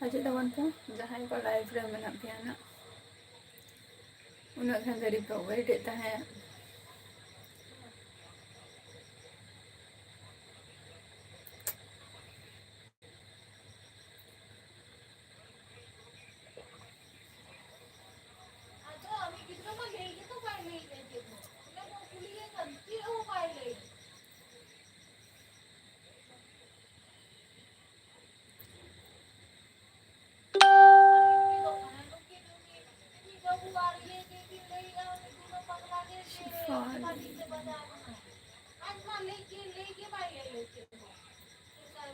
ᱦᱟᱡᱩᱜ ᱛᱟᱵᱚᱱ ᱯᱮ ᱡᱟᱦᱟᱸᱭ ᱠᱚ ᱞᱟᱭᱤᱵ ᱨᱮ ᱢᱮᱱᱟᱜ ᱯᱮᱭᱟ ᱱᱟᱜ ᱩᱱᱟᱹᱜ ᱜᱟᱱ ᱫᱷᱟᱹᱨᱤᱡ ᱯᱮ ᱳᱭᱮᱴᱮᱫ ᱛᱟᱦᱮᱸᱫ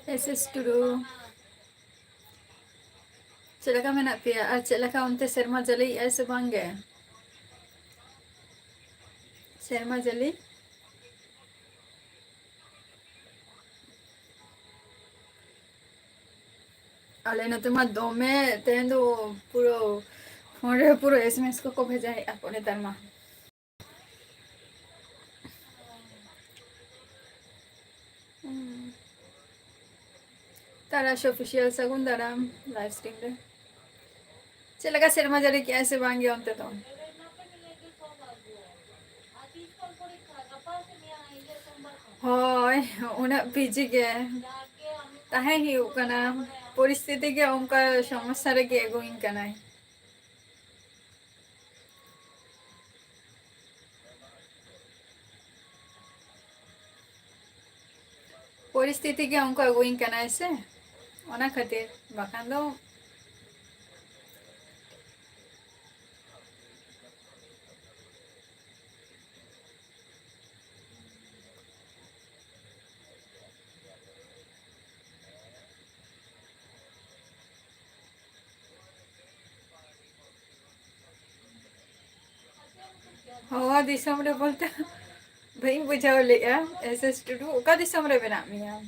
एसएस टुडू चेद लेका मेनाग पेया और चेद लेका उनते सेरमा जली ऐसे बांगे सेरमा जली आले नते मा दोमे तेहेन दो पूरो फोन रे पूरो एसएमएस को भेजा है आपो नेतार मा ताराश ऑफिशियल सगुन दाराम लाइव स्ट्रीम रे चेद लेका सेरमा जली क्या ऐसे बांगे उनते तो होय उना पीजी के ताहे ही उकना परिस्थिति के उनका समस्या रे के एगोइन कनाय परिस्थिति के उनको एगोइन कनाय से ओना खातिर बाखान दो हवा दिसम रे बोलते भाई बुझाव ले एसएस टुडू ओका दिसम रे बेना मिया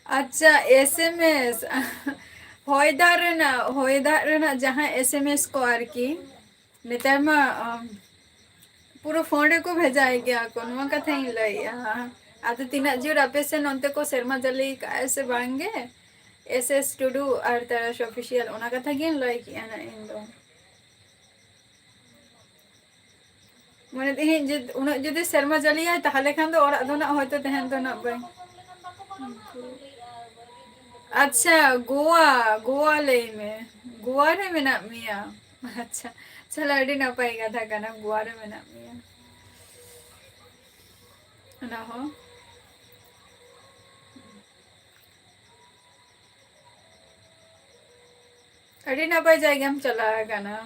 अच्छा एसएमएस होयदार रेना जहां एसएमएस को आरकी नेतार मा पूरा फोन रे को भेजा है क्या कोनवा कथा ही लइया आते तीना जोर आपे से नंते को शर्मा जली ऐसे बांगे एसएस टुडू और ताराश ऑफिशियल ओना कथा गिन लइ की ana इndo माने तेहेन जे उना जदि शर्मा जली है ताहले खान दो और दोना होयतो तेहेन दो ना बाई अच्छा गोवा ले में गोवा रे मेना मिया अच्छा चलो अड़ी ना पाएगा था गाना गोवा रे मेना मिया ना हो अड़ी ना पाए जाएगा हम चला गाना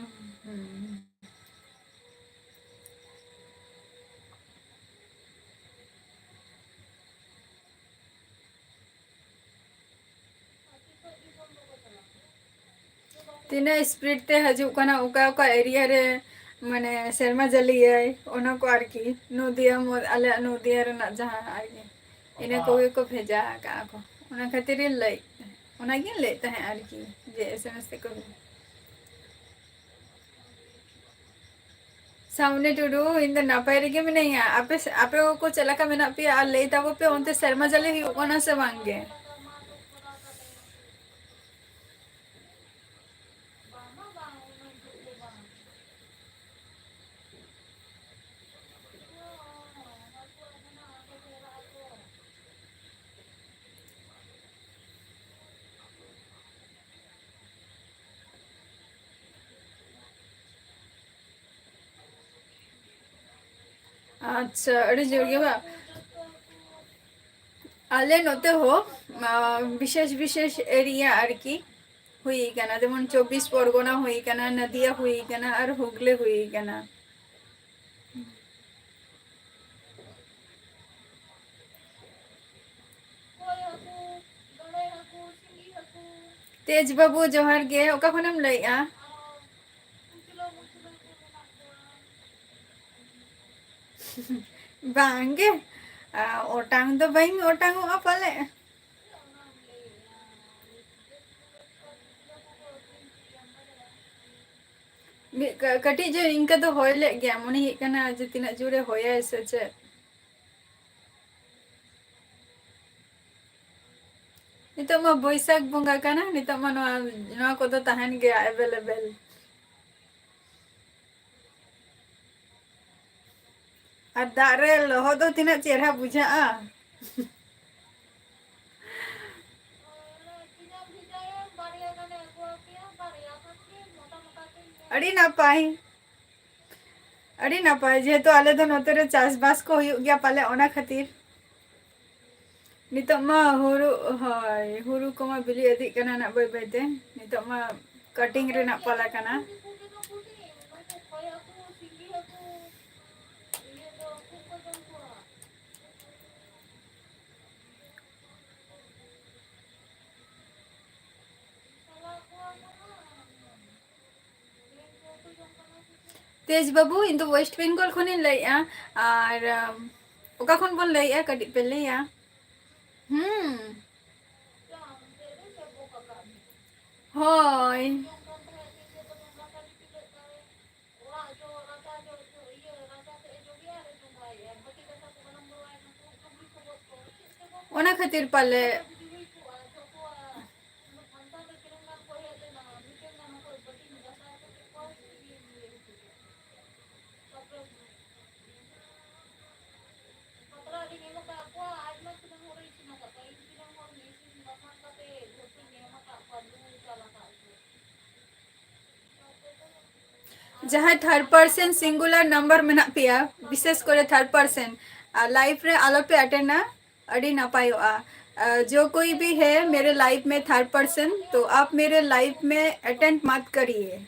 तीना स्पीड ते हजू कना उका उका एरिया रे माने शर्मा जली है ओना को आरकी नदिया मोर आले नदिया रे ना जहां आरकी इने को भेजा का को ओना खातिर लई ओना गिन ले तहे आरकी जे एसएमएस ते को सामने टुडू इन द नापाय रेगे में नहीं है आपे आपे को चला का मेना पे आ ले ताबो पे ओनते शर्मा जली ही ओना से मांगे अच्छा अरे जोर के बा आले नोते हो विशेष विशेष एरिया आरकी हुई कना जेमन 24 परगना हुई कना नदिया हुई कना और हुगले हुई कना तेज बाबू जोहार गे ओका खनम लइआ बांगे ओटांग दो बाई ओटांग आ पाले कटी जो इनका तो होय ले गया मने ही कना जे तिना जोरे होया से चे नितो मा बैसाख बंगा कना नितो मा नवा को तो तहन गया अवेलेबल और दारे लहो तो तिना चेहरा बुझा अड़ी ना पाई अड़ी ना पाई जेहेतु आले तो नोते रे चास बास को हुई गया पाले ओना खातिर नितो मा हुरु हाय हुरु को मा बिली अधि कना ना बाय बाय ते नितो मा कटिंग रे ना पाला कना तेज बाबू इन तो वेस्ट बेंगल खन लैया और ओका खन बन लैया कटी पे लैया होय ओना खातिर पाले जहाँ थर्ड पर्सन सिंगुलर नंबर में ना पिया विशेष करे थर्ड पर्सन लाइफ रे आलो पे अटेंड ना अड़ी ना पायो जो कोई भी है मेरे लाइफ में थर्ड पर्सन तो आप मेरे लाइफ में अटेंड मत करिए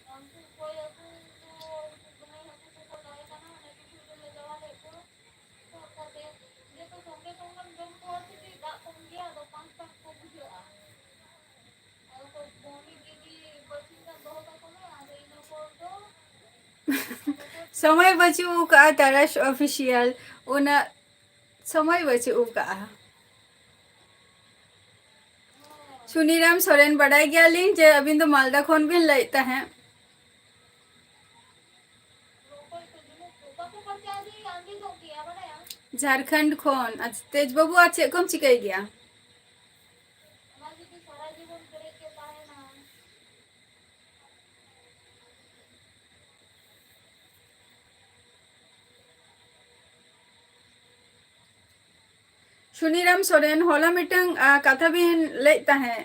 समय बचू का तरस ऑफिशियल उना समय बचू का सुनीराम सोरेन बड़ाई गया लिन जे अभी तो मालदा खोन भी लेता है झारखंड खोन आज तेज बाबू आज चेक कम चिकाई गया सुनीराम सोरेन होला मिटंग कथा भी लेता है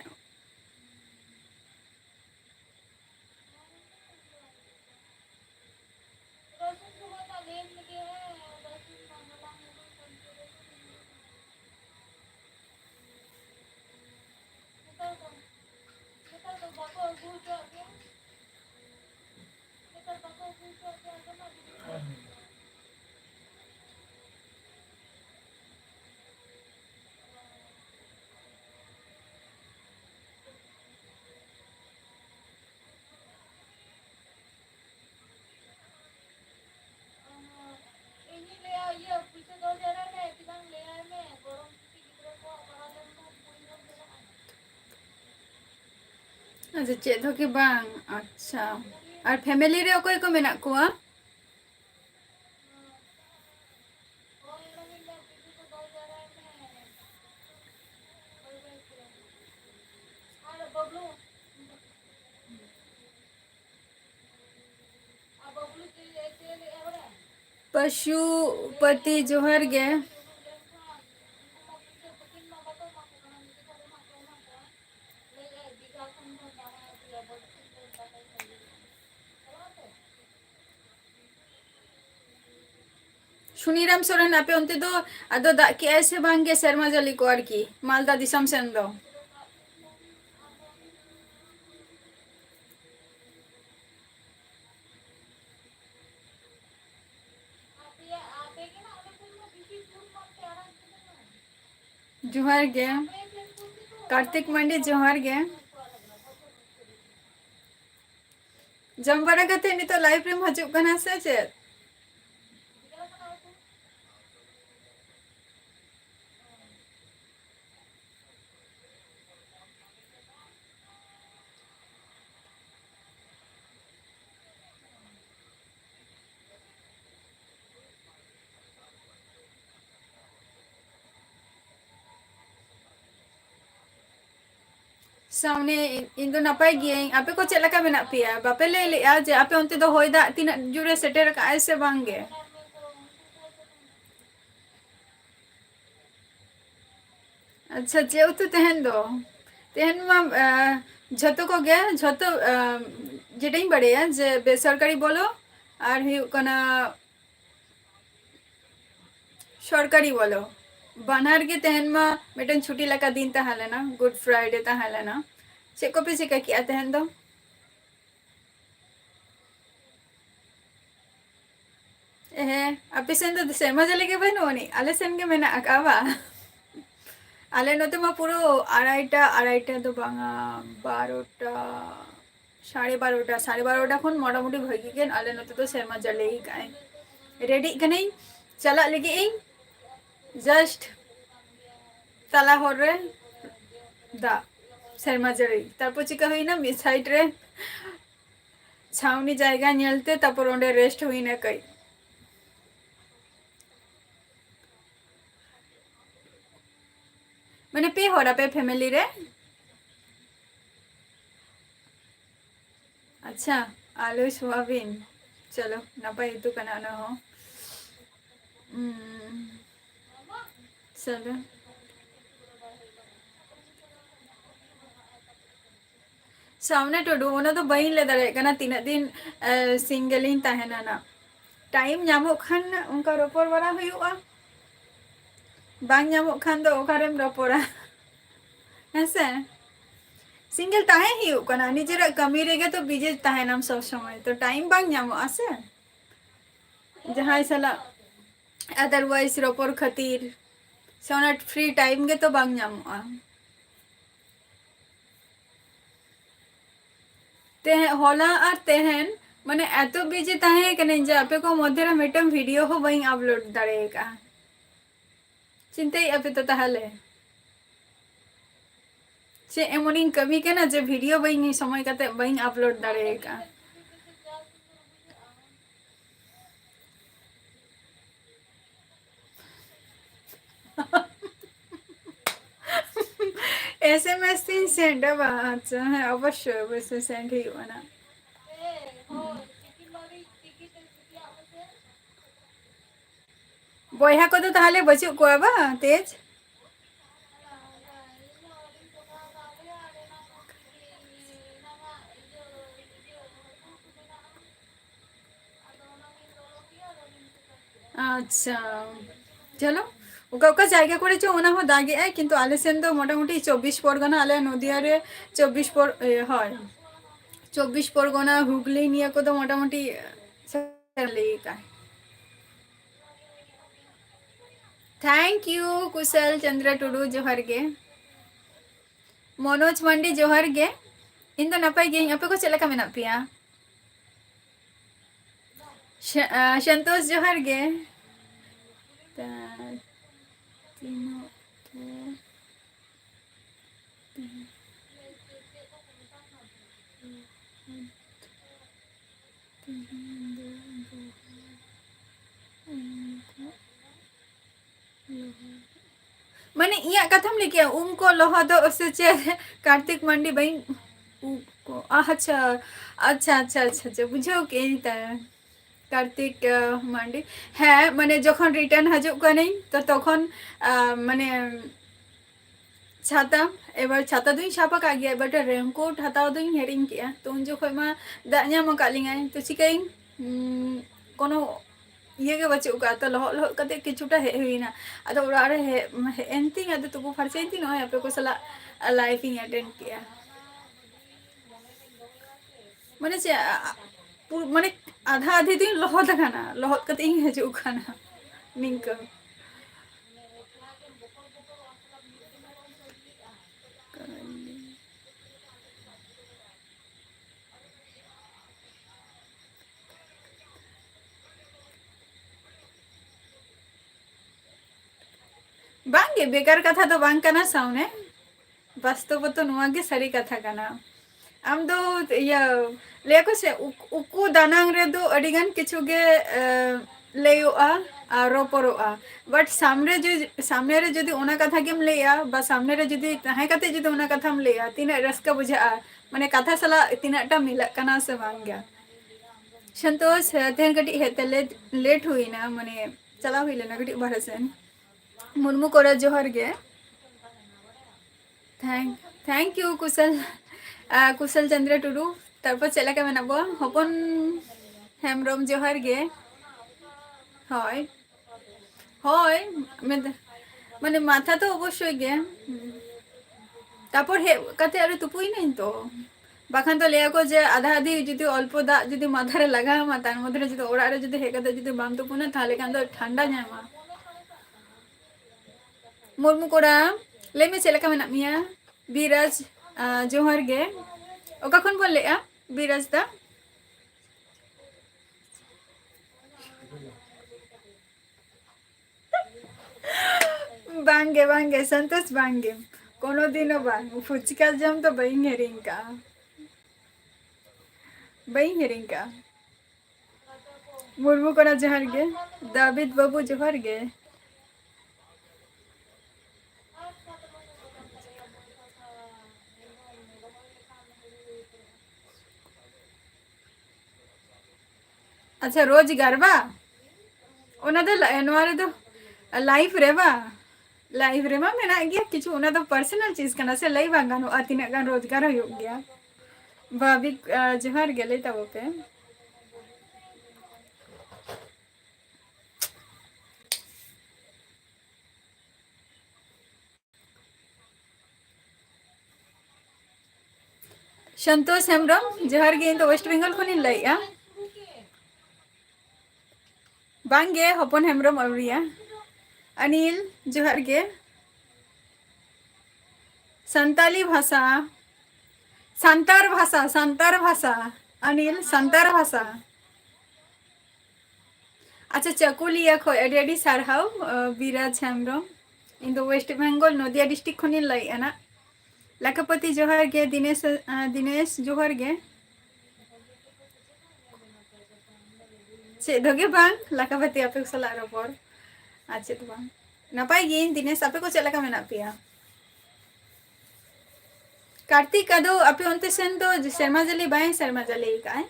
अच्छा चेक हो कि बांग अच्छा और फैमिली रे कोई को मेना कुआ पशुपति जोहर गे सुनीराम सोरेन आपे उनते तो अदो दा के ऐसे बांगे शर्मा जली को और की मालदा दिसम सेन दो जोहर गे कार्तिक मंडी जोहर गे जम बड़ा कथे नि तो लाइव रे हजु कना से चे सामने इन दो नपाय गियें आपे को चेक लका मेना पिया बापे ले लिया जे आपे उनते दो होय दा तीना जुरे सेटेर का ऐसे बांगे अच्छा जेव तो तेहन दो तेहन मा झतो को गे झतो जेटाई बड़े जे बेसरकारी बोलो और हुयु कना सरकारी बोलो बानर के तेहन मा मिटन छुट्टी लका दिन ताहलेना गुड फ्राइडे ताहलेना चेक को पे चिका किया तेहन दो आपे सेन दो सेमा जले के बनुनी आले सेन के मेना अकावा आले नोते मा पुरो आड़ाईटा तो बांगा 12टा 12:30 खन मोटामुटी भागी गेन आले नोते तो सेमा जले ही काए रेडी कनई चला लगे इन जस्ट तला हर रे दा सेमा जड़ी तारपर चिका हुईना मिड साइड रे छावनी जायगा नेलते तारपर ओंडे रेस्ट हुईना कई मैंने पे हो रहा पे फैमिली रे अच्छा आलू सोयाबीन चलो नपाय itu kan ana हो चलो सामने टोडू ओना तो बहिन ले दारे कना तीना दिन सिंगल इन ताहेना ना टाइम नामो खान उनका रोपर बड़ा हुआ बांग नामो खान दो ओकारेम रोपरा ऐसे सिंगल ताहे ही कना निजेरा कमी रेगे तो बिजे ताहे नाम सब समय तो टाइम बांग नामो आसे जहां सला अदरवाइज रोपर खातिर सोना फ्री टाइम गे तो बांग नामो तेहन होला और तेहन माने एतो बिजी ताहे कने जे आपे को मध्यरा मिटम वीडियो हो बई अपलोड दाड़ेगा चिंताई आपे तो ताहले से एमोनिंग कमी के ना जे वीडियो बई समय काते बई अपलोड दाड़ेगा एसएमएस तीन सेंड अच्छा है अवश्य वैसे सेंड ही होना बया को तो ताहले बचु को बा तेज अच्छा चलो ओका जायगा करे चो ओना हो दागे है किंतु आले सेन दो मोटामुटी 24 परगना आले नदिया रे 24 पर হয় 24 परगना हुगली निया को तो मोटामुटी लेगा थैंक यू कुशल चंद्र टुडू जोहर गे मनोज मंडी जोहर गे इन दो नपाय गे आपे को चलेका मेना पिया संतोष जोहर गे माने इया कथम लिखे उनको लोहा दो उससे चेहरे कार्तिक मंडी बई अच्छा अच्छा अच्छा अच्छा अच्छा बुझो के कार्तिक मंडी है माने जखन रिटर्न हजुक कनई तो तखन माने छाता एबार छाता दुई छापा का गया बट रेनकोट हताव दुई हेरिंग किया तो उन जोखय मा दा ᱧᱟᱢ कालिंगाय तो चिकाई कोनो ये के बच्चे का तो लह लह कते किछुटा हे हुईना अदो ओरा रे हे एंती अदो तुको फरसेंती न आपे को सला लाइफिंग अटेंड किया माने से माने आधा आधी दिन लहत खाना लहत कते ही हजू खाना निंक बांगे बेकार कथा तो बांग कना सामने वास्तव तो नुआगे सारी कथा कना आम दो या लेको से उकु दानांग रे दो अडिगन किछु गे लैया और रोपरोआ बट सामने रे जुदी ओना कथा गेम लैया बा सामने रे जुदी तहे कते जुदी ओना कथाम लैया तीना रस्का बुझा माने कथा सला तीनाटा मिलक कना से बांग गया संतोष तेहन कटी हेते लेट हुई ना माने चला हुई लेना कटी बाहर सेन मुर्मू कोरा जोहर गे थैंक यू कुशल कुशल चंद्र टुडू तारपर चला का मेना बो हपन हेमरम जोहर गे হয় হয় মানে মাথা তো অবশ্যই গে তারপর হে কাতে আরে তুপুই নাই তো বাখান তো লেয়া কো যে আধা আধি যদি অল্প দা যদি মাথারে লাগা মা তার মধ্যে যদি ওড়ারে যদি হে কাতে যদি বাম তুপু না তাহলে কান তো ঠান্ডা ᱧᱟᱢᱟ মুরমু কোড়া লেমে ᱪᱮᱞᱮᱠᱟ ᱢᱮᱱᱟᱜ ᱢᱮᱭᱟ বিরাজ জোহর গে ওকা খন বল লেয়া বিরাজ দা बांगे संतोष बांगे कोनो दिनो बांग फुचका जम तो बई हेरिंका मुर्मू कोना जोहर गे दाविद बाबू जोहर गे अच्छा रोज गरबा ओना दो नवारे दो लाइफ रेबा लाइफ रेमा मेना गया किछु ओना दो पर्सनल चीज कना से लई बांगानो अतिना गान रोजगार हो गया भाभी जोहर गेले तब पे संतोष हेमरम जोहर गे तो वेस्ट बेंगल खनि लइया बांगे हपन हेमरम अवरिया अनिल जोहर गे संताली भाषा संतार भाषा अनिल संतार भाषा अच्छा चकुलिया खो एडी सारहाव बिराज हेमरम इन दो वेस्ट बेंगल नदिया डिस्ट्रिक्ट खनि लइया ना लखपति जोहर गे दिनेश जोहर गे चे दोगे बांग लखपति आपे सला रपर अच्छा तो बांग नपाय गे दिनेश आपे को चला का मेना पिया कार्तिक अदो आपे ओनते सेन तो शर्मा जली बाय शर्मा जली का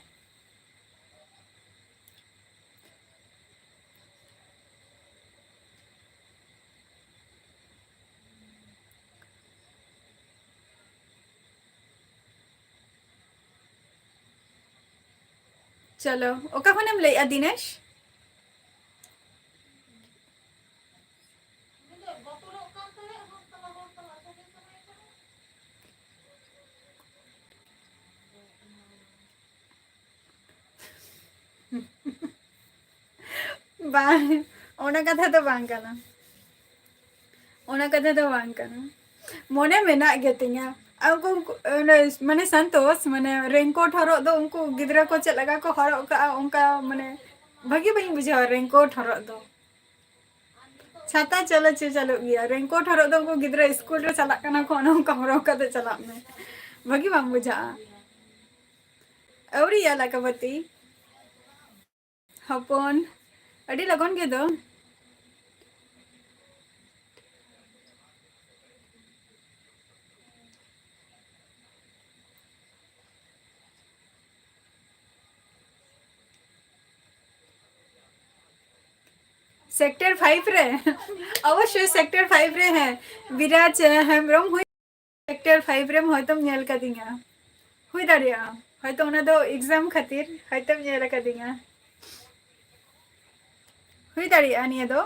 चलो ओका खनेम लइया दिनेश बांग ओना कथा तो बांग कना ओना कथा तो बांग कना मोने मेना गेतिंगा aku माने संतोष माने रेनकोट हरक दो उनको गिद्रा को चेक लगा को हरक का उनका माने भागी बई बुझा रेनकोट हरक दो छाता चलो गया रेनकोट हरक दो उनको गिद्रा स्कूल रे चला कना को उनका हरक का चला में भागी बांग बुझा औरी या लकबती हपन अड़ी लगन गे दो सेक्टर 5 रे अवश्य सेक्टर 5 रे है विराज हेमरम हुई सेक्टर 5 रे होय तुम नेल कदिंगा हुई दाड़िया होय तो ओना दो एग्जाम खातिर होय तुम नेल कदिंगा हुई दाड़िया निया दो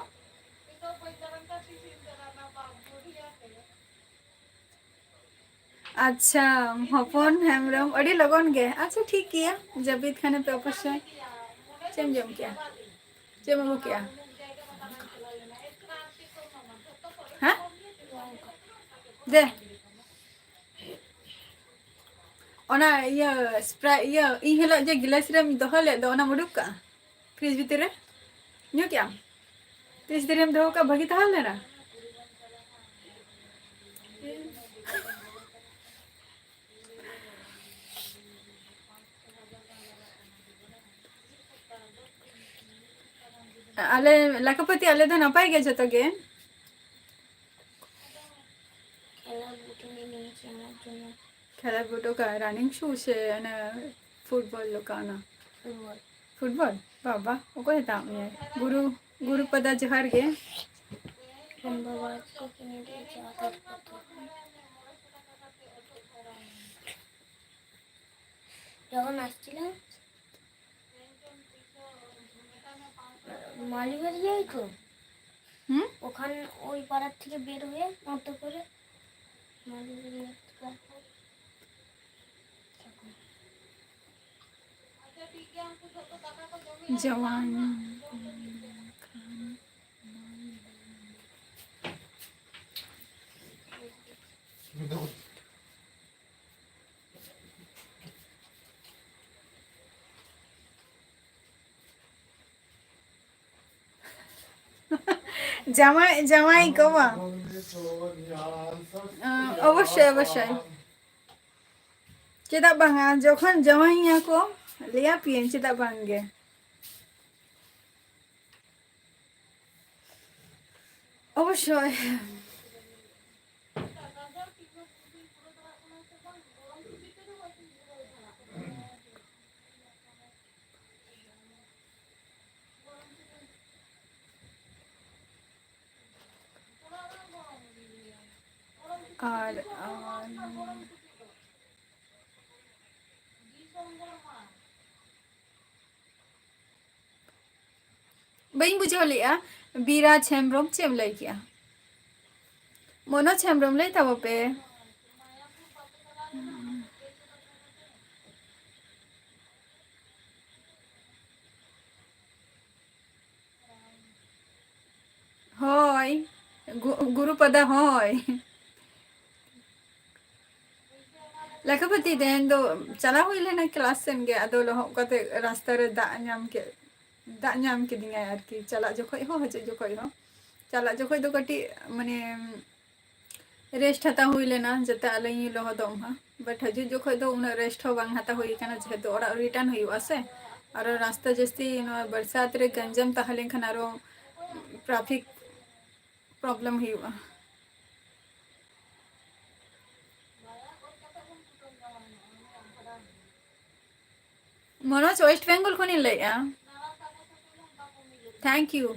अच्छा हपन हेमरम अड़ी लगन गे अच्छा ठीक किया जबीत खाने पे अवश्य चम जम क्या चम क्या हाँ दे ओना ये स्प्राइट ये इन हेलो जे गिलास रे दोहो ले दो ओना मुडुक का फ्रिज भीतर रे न्यू क्या फ्रिज रे हम दोहो का भागी ताहल लेना आले लाखापति आले तो नपाय गे जतो गे खेला बुटो का रनिंग शू से ना फुटबॉल लोकाना फुटबॉल बाबा ओको ताम ये गुरु पदा जहर गे যখন আসছিলাম মালিবাড়ি যাই তো ওখানে ওই পাড়ার থেকে বের হয়ে অটো করে মালিবাড়ি जवान জামাই জামাই কবা অবশ্যই অবশ্যই চেদা বাঙা যখন জামাইয়া কো লিয়া পিয়েন চেদা বাঙ্গে অবশ্যই আর बई बुझे लिया बीराज हेम्ब्रम चेम लई किया मनोज हेम्ब्रम लई था पे होय गुरुपदा होय लाखापति देन दो चला हुई लेना क्लास सेन गे अदो लहो कते रास्ता रे दा ᱧᱟᱢ ᱠᱤᱫᱤᱧᱟ ᱟᱨᱠᱤ ᱪᱟᱞᱟᱜ ᱡᱚᱠᱷᱚᱡ ᱦᱚᱸ ᱦᱤᱡᱩᱜ ᱡᱚᱠᱷᱚᱡ ᱦᱚᱸ ᱪᱟᱞᱟᱜ ᱡᱚᱠᱷᱚᱡ ᱫᱚ ᱠᱟᱹᱴᱤᱡ ᱢᱟᱱᱮ রেস্ট হাতা হুই লেনা যাতে আলাই লহদম হা বাট হজুর জখoj দো উনা রেস্ট হো বাং হাতা হুই কানা যেহেতু ওরা রিটার্ন হুইবা সে আর রাস্তা জাস্তি বরসাত রে গঞ্জম তাহলে খান আরো ট্রাফিক প্রবলেম হুইবা मनोज वेस्ट बेंगल को नहीं लैया थैंक यू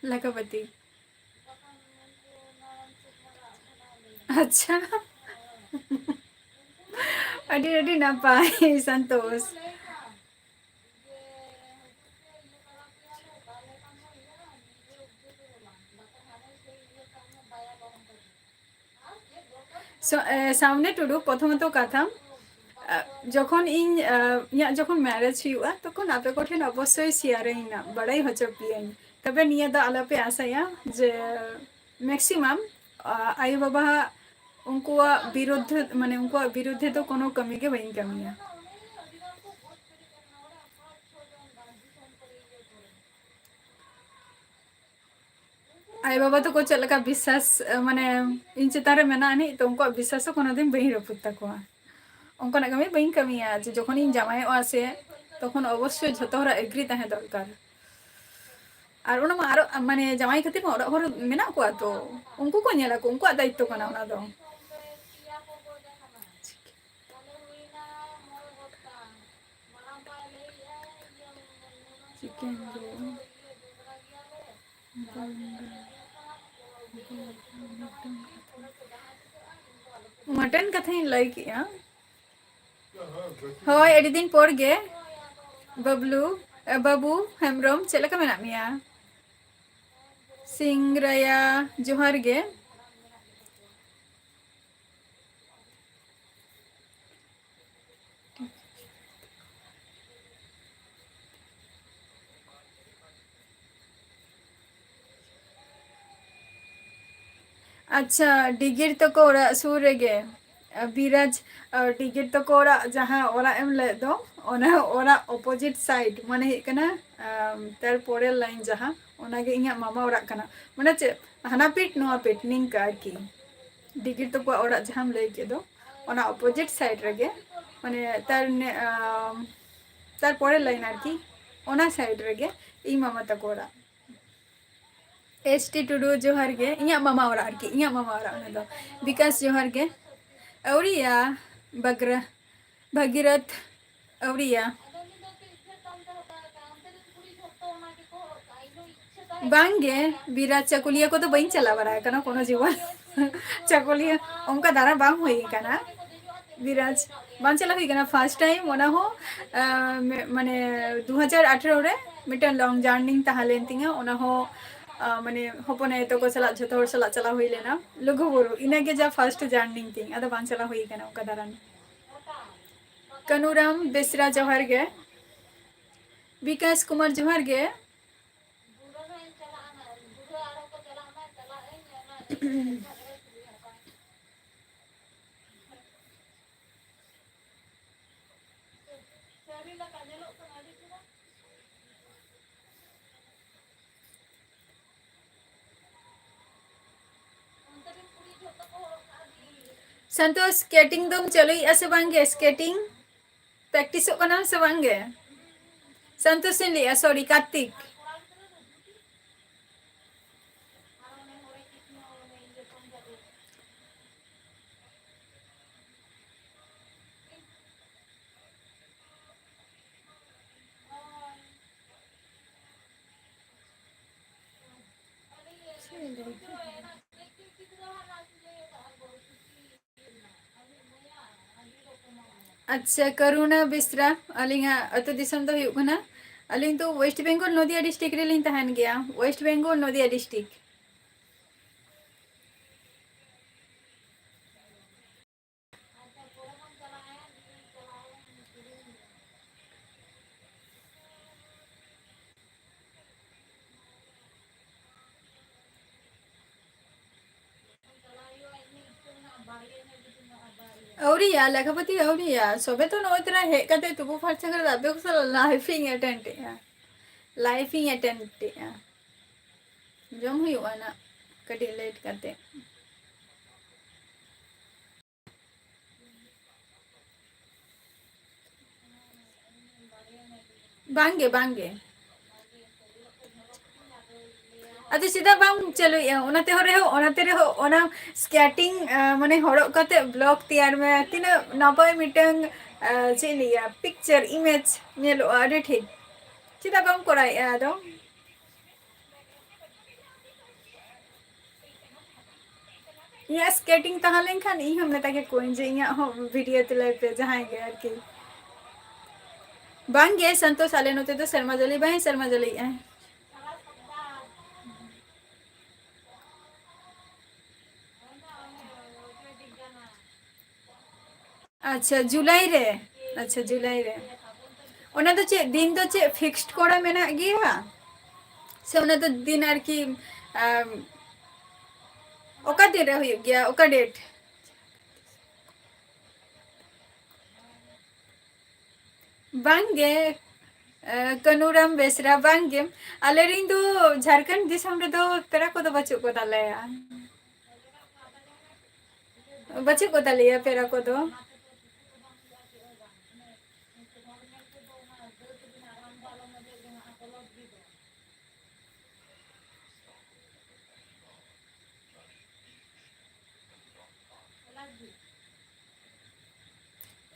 लाखापति अच्छा अडी अडी ना पाए संतोष सामने टुडू प्रथमत कथा যখন ইয়া যখন ম্যারেজ হুয়া তখন আপে কোঠেন অবশ্যই শেয়ারিং না বড়াই হচ্ছে পিয়াই তবে নিয়ে দা আলাপে আসায়া যে ম্যাক্সিমাম আয়ু বাবা उनकुआ विरुद्ध माने उनकुआ विरुद्धे तो कोनो कमी के वही कमी है आय बाबा तो को चलका विश्वास माने इन चितारे मेना नहीं तो उनको विश्वास कोनो दिन बही रपुत तकवा उनको ना कमी बही कमी है जे जखन इन जामाई आसे तखन अवश्य झतो हरा एग्री ताहे दरकार আর ওনা আর মানে জামাই খাতির ওরা হর মেনা কোয়া তো উনকু কো নেলা কো উনকু দায়িত্ব কানা ওনা দো चिकन मटन कथा लाई किया होय एडी दिन पर गे बबलू बाबू हेम्ब्रम चलका मेना मिया सिंगरया जोहार गे अच्छा डिगिर तो को सूर गे बिराज टिकट तो को जहाँ ओरा एम ले दो ओना ओरा अपोजिट साइड माने कना तार पोरे लाइन जहाँ ओना गे इया मामा ओरा कना माने चे हना पीट नो पीट निंका आरकी टिकट तो को ओरा जहाँ ले के दो ओना अपोजिट साइड रगे माने तार तार पोरे लाइन आरकी ओना साइड रगे ई मामा तक ओरा एसटी टुडू जोहार गे इया मामा ओरा आरकी इया मामा ओरा ओना दो विकास जोहार गे औरिया बग्र भगीरथ औरिया बांगे विराट चकुलिया को तो बइन चला बरा कना कोनो जीवन चकुलिया उनका दारा बांग हुई कना विराज बांग चला हुई कना फर्स्ट टाइम ओना हो माने 2018 रे मिटन लॉन्ग जर्नी तहालेन तिंगा ओना हो माने हपने तो को चला झतो हर चला चला हुई लेना लघु बुरु इना के जा फर्स्ट जर्नी तिंग अदा बांग चला हुई कना उनका दारान कनुराम बेसरा जोहार गे विकास कुमार जोहार गे संतोष स्केटिंग दम चलो ऐसे बांगे स्केटिंग प्रैक्टिस करना से बांगे संतोष ने लिया सॉरी कार्तिक अच्छा करुणा बिस्रा अलिंगा अतो दिसम तो हुयुग कना अलिंग तो वेस्ट बेंगल नदिया डिस्ट्रिक्ट रे लिंग तहन गया वेस्ट बेंगल नदिया डिस्ट्रिक्ट औरिया लखपति औरिया सबे तो नोतरा हे कते तुबु फरचा कर दाबे को लाइफिंग अटेंड या लाइफिंग अटेंड या जम हुयुआ ना कटी लेट करते बांगे बांगे अतो सीधा बांग चलो या ओनाते हो ओना स्केटिंग माने हड़ो कते ब्लॉग तैयार में तीन नपाय मिटंग चेलिया पिक्चर इमेज नेलो आडे ठीक सीधा बांग कोराय आदो या स्केटिंग तहालें खान इ हम नेता के कोइन जे इया हो वीडियो तले पे जहां गे आर की बांगे संतोष आले नोते तो शर्मा जली बाय शर्मा जली है अच्छा जुलाई रे अच्छा जुलाई रे ओना तो चे दिन तो चे फिक्स्ड कोड़ा मेना गया से ओना तो दिन आर की ओका दिन रे हुई गया ओका डेट बांगे कनुराम बेसरा बांगे आले रिंग दो झारखंड दिसम रे दो पेरा को तो बच्चों को तालेया बच्चे को तालेया पेरा को तो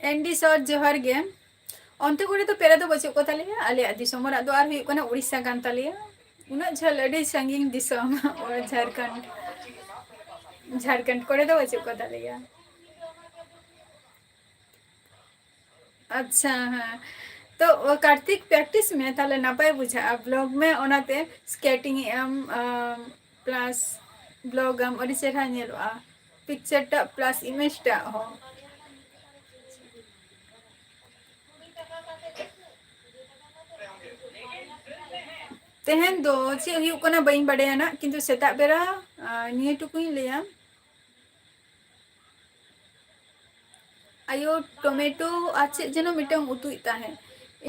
एंडी सर जोहर गे अंत को तो पेरा तो बच्चों को तालेया आले दिसम रा दो आर हुई कोना उड़ीसा गान तालेया उना झल अडी संगीन दिसम और झारखंड को तो बच्चों को तालेया अच्छा हाँ तो कार्तिक प्रैक्टिस में ताले नापाय बुझा ब्लॉग में ओनाते skating M plus blog M ओडी चेहरा नेलवा पिक्चर टा प्लस इमेज टा हो तेहन दो चे हुयुग कना बइन बड़े ना किंतु सेता बेरा निये टुकुई लेया आयो टोमेटो आचे जनो मिटंग उतु ताहे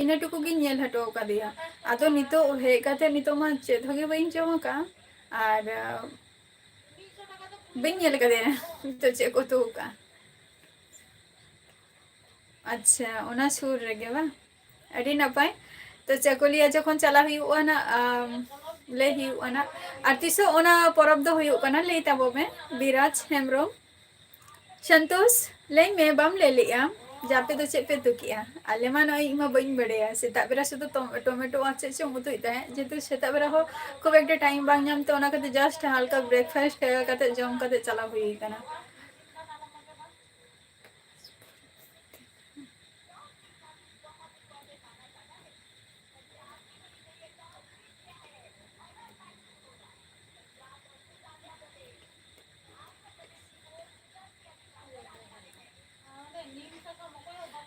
इना टुकु गी नेल हटो का दिया आतो नितो हे काते नितो मा चेत होगे बइन जमा का आर बइन नेल का दे तो चे को तो का अच्छा ओना सुर रेगे बा अडी नपाय तो चकोलिया जखन चला हुयुआ ना ᱞᱟᱹᱭ ᱦᱩᱭᱩᱜ ᱠᱟᱱᱟ ᱟᱨ ᱛᱤᱥᱚᱜ ᱚᱱᱟ ᱯᱚᱨᱚᱵᱽ ᱫᱚ ᱦᱩᱭᱩᱜ ᱠᱟᱱᱟ ᱞᱟᱹᱭ ᱛᱟᱵᱚ ᱢᱮ ᱵᱤᱨᱟᱡᱽ ᱦᱮᱢᱵᱨᱚᱢ ᱥᱚᱱᱛᱳष ᱞᱟᱹᱭ ᱢᱮ ᱵᱟᱢ ᱞᱟᱹᱭ ᱞᱮᱜᱼᱟ ᱡᱮ ᱟᱯᱮ ᱫᱚ ᱪᱮᱫ ᱯᱮ ᱩᱛᱩ ᱠᱮᱜᱼᱟ ᱟᱞᱮ ᱢᱟ ᱱᱚᱜᱼᱚᱭ ᱤᱧ ᱢᱟ ᱵᱟᱹᱧ ᱵᱟᱲᱟᱭᱟ ᱥᱮᱛᱟᱜ ᱵᱮᱲᱟ ᱥᱩᱫᱷᱩ ᱴᱚᱢᱮᱴᱳ ᱟᱨ ᱪᱮᱫ ᱪᱚᱝ ᱩᱛᱩᱭᱮᱫ ᱛᱟᱦᱮᱸᱫ ᱡᱮᱦᱮᱛᱩ ᱥᱮᱛᱟᱜ ᱵᱮᱲᱟ ᱦᱚᱸ ᱠᱷᱩᱵ ᱮᱠᱴᱟ ᱴᱟইᱢ ᱵᱟᱝ ᱧᱟᱢ ᱛᱮ ᱚᱱᱟ ᱠᱷᱟᱹᱛᱤᱨ ᱡᱟᱥᱴ ᱦᱟᱞᱠᱟ ᱵᱨᱮᱠᱯᱷᱟᱥᱴ ᱠᱟᱛᱮ ᱡᱚᱢ ᱠᱟᱛᱮ ᱪᱟᱞᱟᱣ ᱦᱩᱭ ᱟᱠᱟᱱᱟ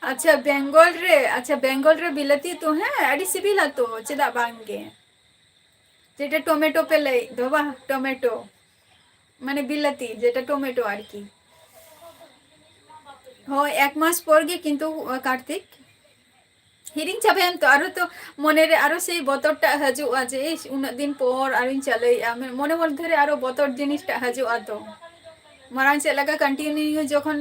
अच्छा बेंगल रे बिलाती तो है अड़ी सिबिला तो चेदा बांगे जेटा टोमेटो पे लई दो बा टोमेटो माने बिलाती जेटा टोमेटो आर की हो एक मास पर गे किंतु कार्तिक हिरिंग चाबेन तो आरो तो मने रे आरो से बतरटा हजुआ जे उन दिन पर आरो चलैया मने मध्य रे आरो बतर जिनिसटा हजुआ तो मारांग से लगा कंटिन्यू जखन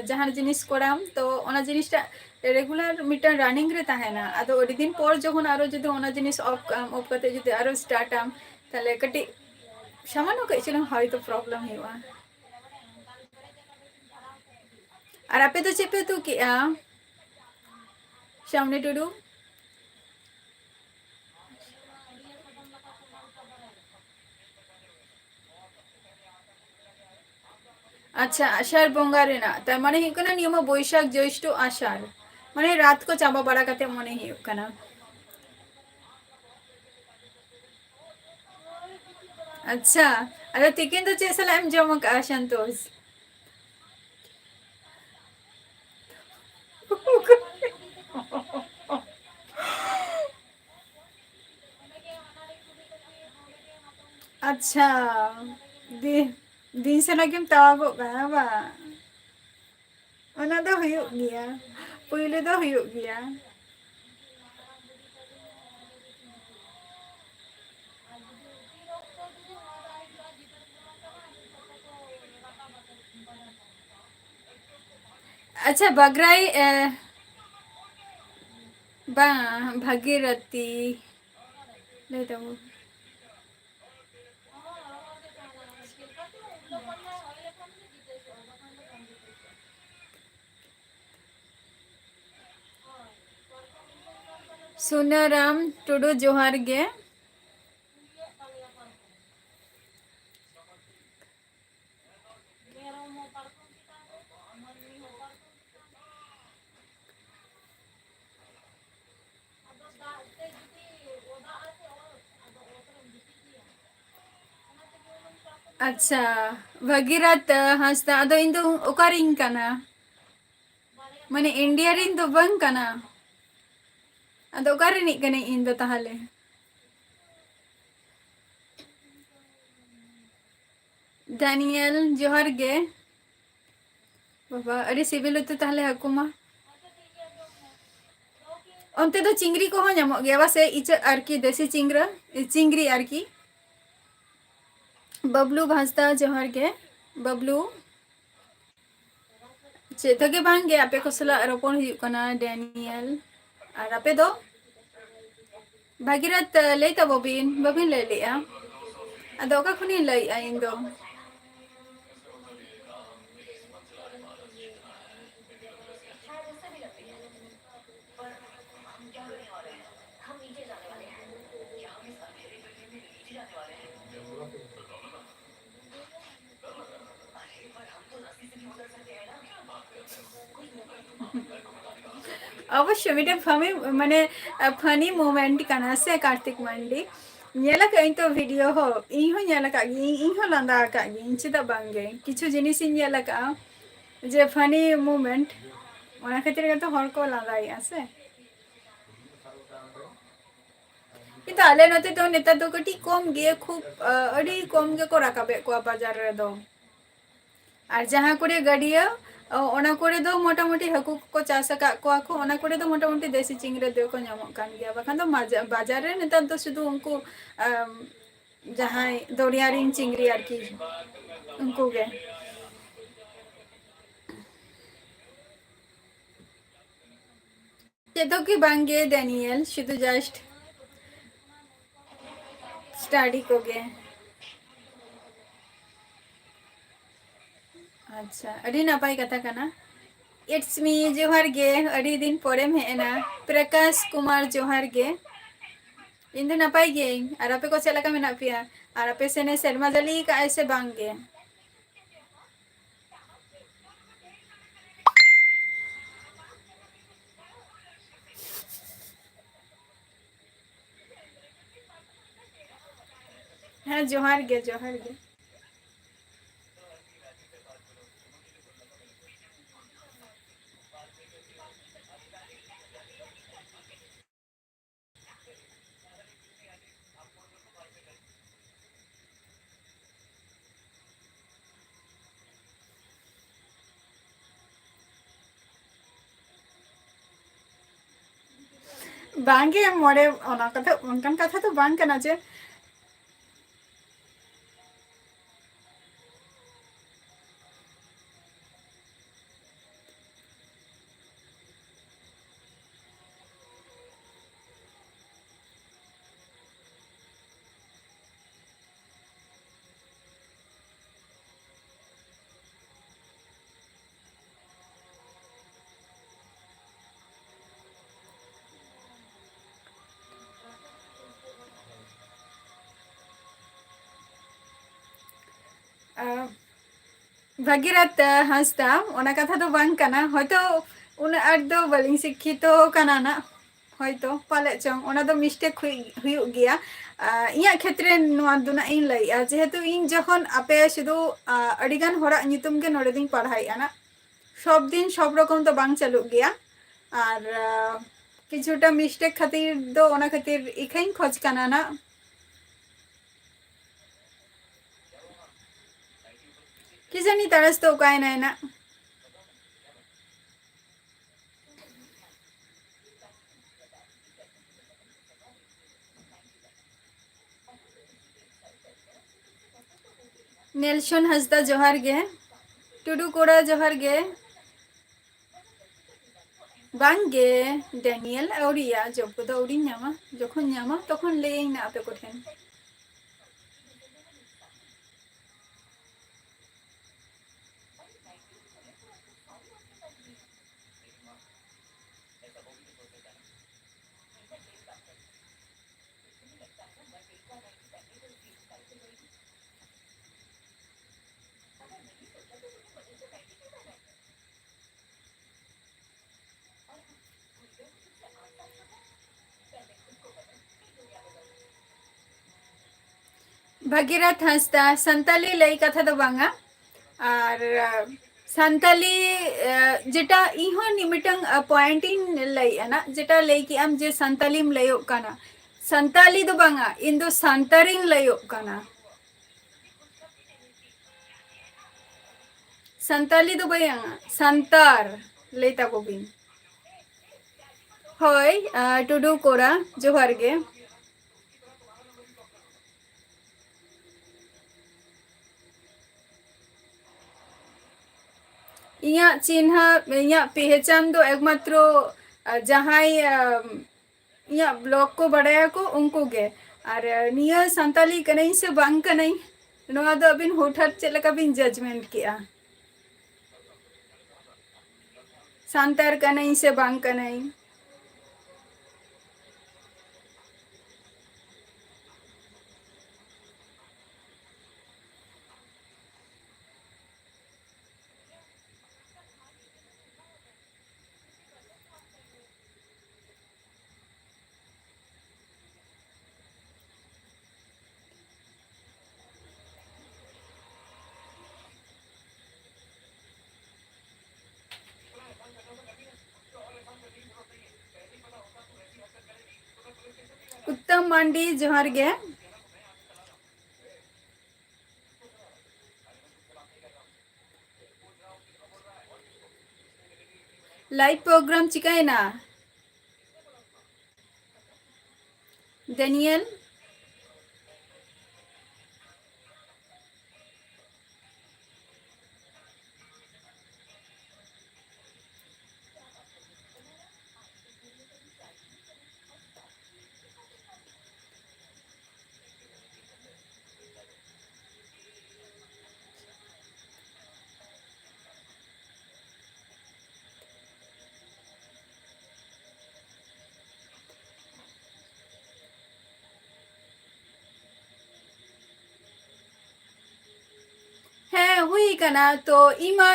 जहां जिनिस कोराम तो ओना जिनिसटा रेगुलर मिटन रनिंग रे ताहेना आदो ओडी दिन पर जखन आरो जदि ओना जिनिस ऑफ करते जदि आरो स्टार्ट आम ताले कटी सामान्य कई चलो हयतो प्रॉब्लम हुआ और आपे तो चेपे तो किया सामने टुडू अच्छा आषाढ़ बंगा रेना तार माने हुई कना नियम बैशाख ज्येष्ठ आषाढ़ माने रात को चाबा बड़ा कते मने हुई कना अच्छा अरे तिकिन तो चेसला एम जमा का संतोष अच्छा दिन से लगे तावो बा ओना दो हुयुग गिया पुइले दो हुयुग गिया अच्छा बगराई बा भागीरथी ले दो सुनाराम टुडू जोहार गे अच्छा भगीरथ हंसदा अदो इन दो ओकारिंग कना माने इंडिया रिन दो बंग कना अदो ओकारिनिक कने इन दो ताहले डैनियल जोहार गे बाबा अरे सिविल तो ताहले हकुमा onte do chingri ko hon nyamok gya base icha arki desi chingra chingri arki Bablu भाजता जोहार गे बबलू चेतो के बांगे आपे को सला रोपण हुयुग कना डैनियल और आपे दो भागीरथ लेता बबिन ले लिया अदो का खुनी लई इन दो अवश्य मिटे फमी माने फनी मोमेंट कना से कार्तिक मंडी नेला कई तो वीडियो हो इन हो नेला का इन हो लंदा का इन चिदा बांगे किछु जिनिस इन नेला का जे फनी मोमेंट ओना खातिर तो हर को लागाई आसे किंतु आले नते तो नेता तो कटी कम गे खूब अडी कम गे को राकाबे को बाजार रे दो और जहां करे गडिया ओना करे दो मोटामुटी हाकू को चाष का को ओना करे दो मोटामुटी देसी चिंगरे दे को नामक कान गया बखान तो बाजार रे नेता तो शुद्ध उनको जहां दौड़ियारिन चिंगरी आर की उनको गे चेतो की बांगे डैनियल शुद्ध जस्ट स्टडी को गे अच्छा अड़ी नापाई कथा कना इट्स मी जोहार गे अड़ी दिन पोरेम हेना प्रकाश कुमार जोहार गे इन दो नापाई गे और आपे को चला का मेना पिया और आपे सेने शर्मा जली का ऐसे बांग गे हाँ जोहार गे जोहार गे बांगे मोड़े ओना कथा उनकन कथा तो बांग कना जे भगीरथ हंसदा ओना कथा तो बांग कना होयतो उन आट दो बलिंग शिक्षितो कना ना होयतो पाले चोंग ओना दो मिस्टेक हुई गया इया क्षेत्रे नोआ दुना इन लई जेहेतु इन जखन आपे शुधु अडिगान होरा नितुम के नोडे दिन पढ़ाई आना सब दिन सब रकम तो बांग चालू गया और किछुटा मिस्टेक खातिर दो ओना खातिर इखाइन खोज कना ना कि जानी तरस तो उकाय नहीं ना नेल्सन हंसदा जोहार गे टुडू कोड़ा जोहार गे बांगे डेनियल औरिया जब को औरी न्यामा जखन न्यामा तखन लेई ना आपे कोठेन भगीरथ हंसदा संताली लई कथा दो बांगा और संताली जेटा इहो निमिटंग पॉइंट इन लई ना जेटा लई कि आम जे संतालीम लयो काना संताली दो बांगा इन दो संतरिन लयो काना संताली दो बांगा संतार लेता को बिन होय टुडू कोड़ा जोहार गे इया चिन्ह इया पहचान दो एकमात्र जहां इया ब्लॉग को बढ़ाया को उनको गे और निया संताली कनई से बांग कनई नोआ दो अबिन होठत चलका बिन जजमेंट किया संतार कनई से बांग कनई उत्तम मांडी जोहार गे लाइव प्रोग्राम चिकाय ना Daniel kana to ima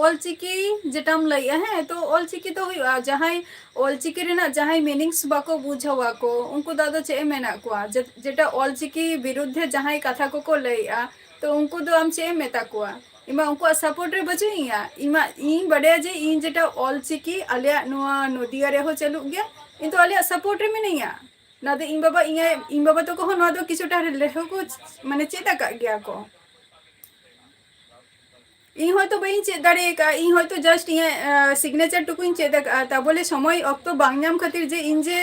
olchiki jetam laiya hai to olchiki to huyuga jahai olchiki rena jahai meanings bako bujhawa ko unku da do che mena kwa jeta olchiki biruddhe jahai katha ko ko laiya to unku do am che meta kwa ima unku support re bajuiya ima in badaya je in jeta olchiki alia noa nodia re ho chaluk gya into alia support re menaiya na de in baba to ko no do kisuta leho ko mane cheta ka gya ko ᱤᱧ ᱦᱚᱭᱛᱚ ᱵᱟᱹᱧ ᱪᱮᱫ ᱫᱟᱲᱮ ᱟᱠᱟᱫ ᱤᱧ ᱦᱚᱭᱛᱚ just ᱤᱧᱟᱹᱜ signature ᱴᱩᱠᱩᱧ ᱪᱮᱫ ᱟᱠᱟᱫᱼᱟ ᱛᱟᱵᱚᱞᱮ ᱥᱚᱢᱚᱭ ᱚᱠᱛᱚ ᱵᱟᱝ ᱧᱟᱢ ᱠᱷᱟᱹᱛᱤᱨ ᱡᱮ ᱤᱧ ᱡᱮ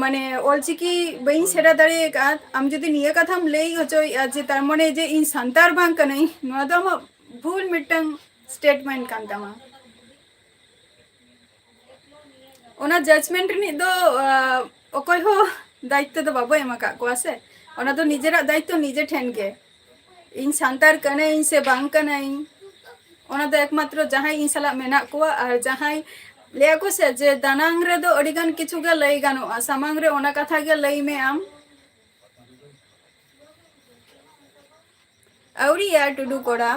ᱢᱟᱱᱮ ᱚᱞᱪᱤᱠᱤ ᱵᱟᱹᱧ ᱥᱮᱬᱟ ᱫᱟᱲᱮ ᱟᱠᱟᱫ ᱟᱢ ᱡᱩᱫᱤ ᱱᱤᱭᱟᱹ ᱠᱟᱛᱷᱟᱢ ᱞᱟᱹᱭ ᱦᱚᱪᱚᱭᱮᱫᱼᱟ ᱡᱮ ᱛᱟᱨ ᱢᱟᱱᱮ ᱡᱮ ᱤᱧ ᱥᱟᱱᱛᱟᱲ ᱵᱟᱝ ᱠᱟᱹᱱᱟᱹᱧ ᱱᱚᱣᱟ ᱫᱚ ᱟᱢᱟᱜ ᱵᱷᱩᱞ ᱢᱤᱫᱴᱟᱝ ᱥᱴᱮᱴᱢᱮন্ᱴ ᱠᱟᱱ ᱛᱟᱢᱟ ᱚᱱᱟ ᱡᱟᱡᱢᱮᱱᱴ ᱨᱤᱱᱤᱡ ᱫᱚ ᱚᱠᱚᱭ ᱦᱚᱸ ᱫᱟᱭᱤᱛᱛᱚ ᱫᱚ ᱵᱟᱵᱚ ᱮᱢ ᱟᱠᱟᱫ ᱠᱚᱣᱟ ᱥᱮ ᱚᱱᱟ ᱫᱚ ᱱᱤᱡᱮᱨᱟᱜ ᱫᱟᱭᱤᱛᱛᱚ ᱱᱤᱡᱮ ᱴᱷᱮᱱ ᱜᱮ ᱤᱧ ᱥᱟᱱᱛᱟᱲ ᱠᱟᱹᱱᱟᱹᱧ ᱥᱮ ᱵᱟᱝ ᱠᱟᱹᱱᱟᱹᱧ ᱚᱱᱟ ᱫᱚ ᱮᱠᱢᱟᱛᱨᱚ ᱡᱟᱦᱟᱸᱭ ᱤᱧ ᱥᱟᱞᱟᱜ ᱢᱮᱱᱟᱜ ᱠᱚᱣᱟ ᱟᱨ ᱡᱟᱦᱟᱸᱭ ᱞᱟᱹᱭᱟ ᱠᱚ ᱥᱮ ᱡᱮ ᱫᱟᱱᱟᱝ ᱨᱮᱫᱚ ᱟᱹᱰᱤᱜᱟᱱ ᱠᱤᱪᱷᱩ ᱜᱮ ᱞᱟᱹᱭ ᱜᱟᱱᱚᱜᱼᱟ ᱥᱟᱢᱟᱝ ᱨᱮ ᱚᱱᱟ ᱠᱟᱛᱷᱟ ᱜᱮ ᱞᱟᱹᱭ ᱢᱮ ᱟᱢ ᱟᱹᱣᱨᱤᱭᱟ ᱴᱩᱰᱩ ᱠᱚᱲᱟ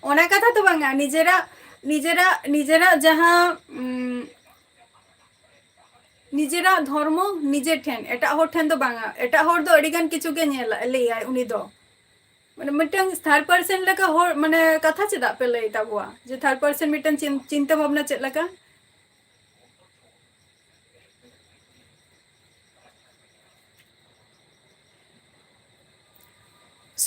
ᱚᱱᱟ ᱠᱟᱛᱷᱟ ᱫᱚ ᱵᱟᱝᱟ ᱱᱤᱡᱮᱨᱟᱜ ᱡᱟᱦᱟᱸ ᱱᱤᱡᱮᱨᱟᱜ ᱫᱷᱚᱨᱢᱚ ᱱᱤᱡᱮ ᱴᱷᱮᱱ ᱮᱴᱟᱜ ᱦᱚᱲ ᱴᱷᱮᱱ ᱫᱚ ᱵᱟᱝᱟ ᱮᱴᱟᱜ ᱦᱚᱲ ᱫᱚ ᱟᱹᱰᱤᱜᱟन ᱠᱤᱪᱷᱩ ᱜᱮ ᱞᱟᱹᱭᱟᱭ ᱩᱱᱤ ᱫᱚ ᱢᱟᱱᱮ ᱢᱤᱫᱴᱟᱝ ᱛᱷᱟᱨᱰ ᱯᱟᱨᱥᱮᱱ ᱞᱮᱠᱟ ᱦᱚᱲ ᱢᱟᱱᱮ ᱠᱟᱛᱷᱟ ᱪᱮᱫᱟᱜ ᱯᱮ ᱞᱟᱹᱭ ᱛᱟᱵᱚᱣᱟ ᱡᱮ ᱛᱷᱟᱨᱰ ᱯᱟᱨᱥᱮᱱ ᱢᱤᱫᱴᱟᱝ ᱪᱤᱱᱛᱟᱹ ᱵᱷᱟᱵᱱᱟ ᱪᱮᱫ ᱞᱮᱠᱟ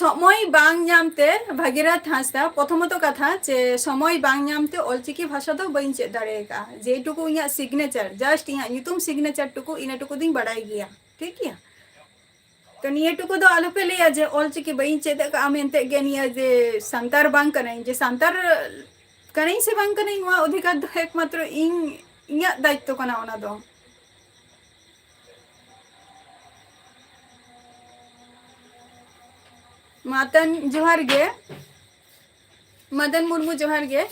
সময় বাং ᱧᱟᱢতে ভাগিরাথ হাঁসদা প্রথমত কথা যে সময় বাং ᱧᱟᱢতে অলচিকি ভাষা ᱫᱚ ᱵᱟᱹᱧ ᱪᱮᱫ ᱫᱟᱲᱮ ᱟᱠᱟᱫᱼᱟ ᱡᱮᱴᱩᱠᱩ ᱤᱧᱟᱹᱜ ᱥᱤᱜᱽᱱᱮᱪᱟᱨ ᱡᱟᱥᱴ ᱤᱧᱟᱹᱜ ᱧᱩᱛᱩᱢ ᱥᱤᱜᱽᱱᱮᱪᱟᱨ ᱴᱩᱠᱩ ᱤᱱᱟᱹ ᱴᱩᱠᱩ ᱫᱚᱧ ᱵᱟᱲᱟᱭ ᱜᱮᱭᱟ ᱴᱷᱤᱠ ᱜᱮᱭᱟ ᱛᱚ ᱱᱤᱭᱟᱹ ᱴᱩᱠᱩ ᱫᱚ ᱟᱞᱚᱯᱮ ᱞᱟᱹᱭᱟ ᱡᱮ ᱚᱞᱪᱤᱠᱤ ᱵᱟᱹᱧ ᱪᱮᱫ ᱟᱠᱟᱫᱼᱟ ᱢᱮᱱᱛᱮ ᱜᱮ ᱱᱤᱭᱟᱹ ᱡᱮ ᱥᱟᱱᱛᱟᱲ ᱵᱟᱝ ᱠᱟᱹᱱᱟᱹᱧ ᱡᱮ ᱥᱟᱱᱛᱟᱲ ᱠᱟᱹᱱᱟᱹᱧ ᱥᱮ ᱵᱟᱝ ᱠᱟᱹᱱᱟᱹᱧ ᱱᱚᱣᱟ ᱚᱫᱷᱤᱠᱟᱨ ᱫᱚ ᱮᱠᱢᱟᱛᱨᱚ ᱤᱧᱟᱹᱜ ᱫᱟᱭᱤᱛᱛᱚ ᱠᱟᱱᱟ ᱚᱱᱟ ᱫᱚ ᱢᱟᱛᱟᱱ ᱡᱚᱦᱟᱨ ᱜᱮ ᱢᱟᱫᱟᱱ ᱢᱩᱨᱢᱩ ᱡᱚᱦᱟᱨ ᱜᱮ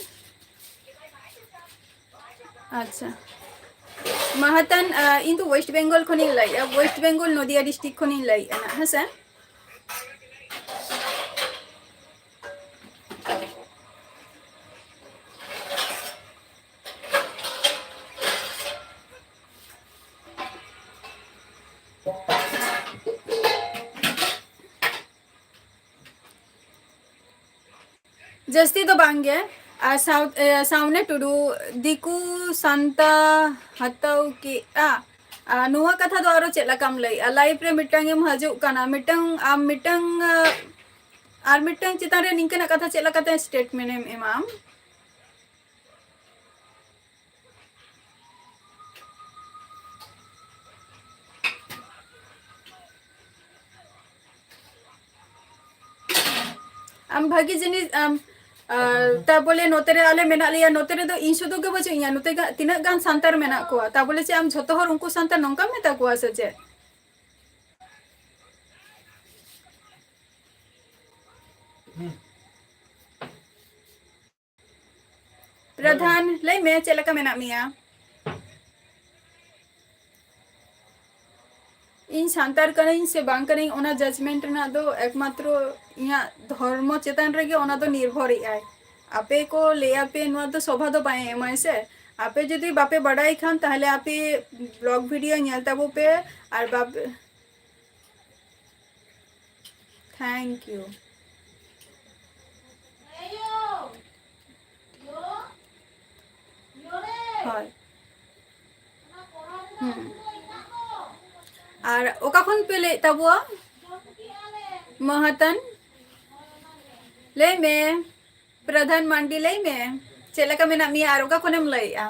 ᱟᱪᱪᱷᱟ ᱢᱟᱦᱟᱛᱟᱱ ᱤᱧ ᱫᱚ ᱳᱭᱮᱥᱴ ᱵᱮᱝᱜᱚᱞ ᱠᱷᱚᱱᱤᱧ ᱞᱟᱹᱭᱮᱜᱼᱟ ᱳᱭᱮᱥᱴ ᱵᱮᱝᱜᱚᱞ ᱱᱚᱫᱤᱭᱟ ᱰᱤᱥᱴᱨᱤᱠᱴ ᱠᱷᱚᱱᱤᱧ ᱞᱟᱹᱭᱮᱜᱼᱟ ᱦᱮᱸᱥᱮ ᱡᱟᱹᱥᱛᱤ ᱫᱚ ᱵᱟᱝᱜᱮ ᱟᱨ ᱥᱟᱣᱱᱮ ᱴᱩᱰᱩ ᱫᱤᱠᱩ ᱥᱟᱱᱛᱟ ᱦᱟᱛᱟᱣ ᱠᱮᱜᱼᱟ ᱱᱚᱣᱟ ᱠᱟᱛᱷᱟ ᱫᱚ ᱟᱨᱚ ᱪᱮᱫ ᱞᱮᱠᱟᱢ ᱞᱟᱹᱭᱮᱜᱼᱟ ᱞᱟᱭᱤᱯ ᱨᱮ ᱢᱤᱫᱴᱟᱝ ᱮᱢ ᱦᱤᱡᱩᱜ ᱠᱟᱱᱟ ᱟᱢ ᱢᱤᱫᱴᱟᱝ ᱟᱨ ᱢᱤᱫᱴᱟᱝ ᱪᱮᱛᱟᱱ ᱨᱮ ᱱᱤᱝᱠᱟᱹᱱᱟᱜ ᱠᱟᱛᱷᱟ ᱪᱮᱫ ᱞᱮᱠᱟᱛᱮ ᱥᱴᱮᱴᱢᱮᱱᱴ ᱮᱢ ᱮᱢᱟᱢ ᱟᱢ ᱵᱷᱟᱜᱤ ᱡᱤᱱᱤᱥ ᱛᱟᱵᱚᱞᱮ ᱱᱚᱛᱮ ᱨᱮ ᱟᱞᱮ ᱢᱮᱱᱟᱜ ᱞᱮᱭᱟ ᱱᱚᱛᱮ ᱨᱮᱫᱚ ᱤᱧ ᱥᱩᱫᱷᱩ ᱜᱮ ᱵᱟᱹᱪᱩᱜ ᱤᱧᱟ ᱱᱚᱛᱮ ᱛᱤᱱᱟᱹᱜ ᱜᱟᱱ ᱥᱟᱱᱛᱟᱲ ᱢᱮᱱᱟᱜ ᱠᱚᱣᱟ ᱛᱟᱵᱚᱞᱮ ᱪᱮᱫ ᱟᱢ ᱡᱷᱚᱛᱚ ᱦᱚᱲ ᱩᱱᱠᱩ ᱥᱟᱱᱛᱟᱲ ᱱᱚᱝᱠᱟᱢ ᱢᱮᱛᱟ ᱠᱚᱣᱟ ᱥᱮ ᱪᱮᱫ ᱯᱨᱚᱫᱷᱟᱱ ᱞᱟᱹᱭ ᱢᱮ ᱪᱮᱫ ᱞᱮᱠᱟ ᱢᱮᱱᱟᱜ ᱢᱮᱭᱟ ᱤᱧ ᱥᱟᱱᱛᱟᱲ ᱠᱟᱹᱱᱟᱹᱧ ᱥᱮ ᱵᱟᱝ ᱠᱟᱹᱱᱟᱹᱧ ᱚᱱᱟ ᱡᱟᱡᱢᱮᱱᱴ ᱨᱮᱱᱟᱜ ᱫᱚ ᱮᱠᱢᱟᱛᱨᱚ ᱤᱧᱟᱹᱜ ᱫᱷᱚᱨᱢᱚ ᱪᱮᱛᱟᱱ ᱨᱮᱜᱮ ᱚᱱᱟ ᱫᱚ ᱱᱤᱨᱵᱷᱚᱨᱮᱜᱼᱟᱭ ᱟᱯᱮ ᱠᱚ ᱞᱟᱹᱭᱟᱯᱮ ᱱᱚᱣᱟ ᱫᱚ ᱥᱚᱵᱷᱟ ᱫᱚ ᱵᱟᱭ ᱮᱢᱟᱭ ᱥᱮ ᱟᱯᱮ ᱡᱩᱫᱤ ᱵᱟᱯᱮ ᱵᱟᱰᱟᱭ ᱠᱷᱟᱱ ᱛᱟᱦᱞᱮ ᱟᱯᱮ ᱵᱞᱚᱜ ᱵᱷᱤᱰᱤᱭᱳ ᱧᱮᱞ ᱛᱟᱵᱚ ᱯᱮ ᱟᱨ ᱵᱟᱯᱮ থ্যাংক ইউ হয় আর ওকা ᱠᱷᱚᱱ ᱯᱮ ᱞᱟᱹᱭᱮᱫ ᱛᱟᱵᱚᱣᱟ ᱢᱟᱦᱟᱛᱟᱱ लई में प्रधान मांडी लई में चेलका मेना मिया आरोगा कोनेम लई आ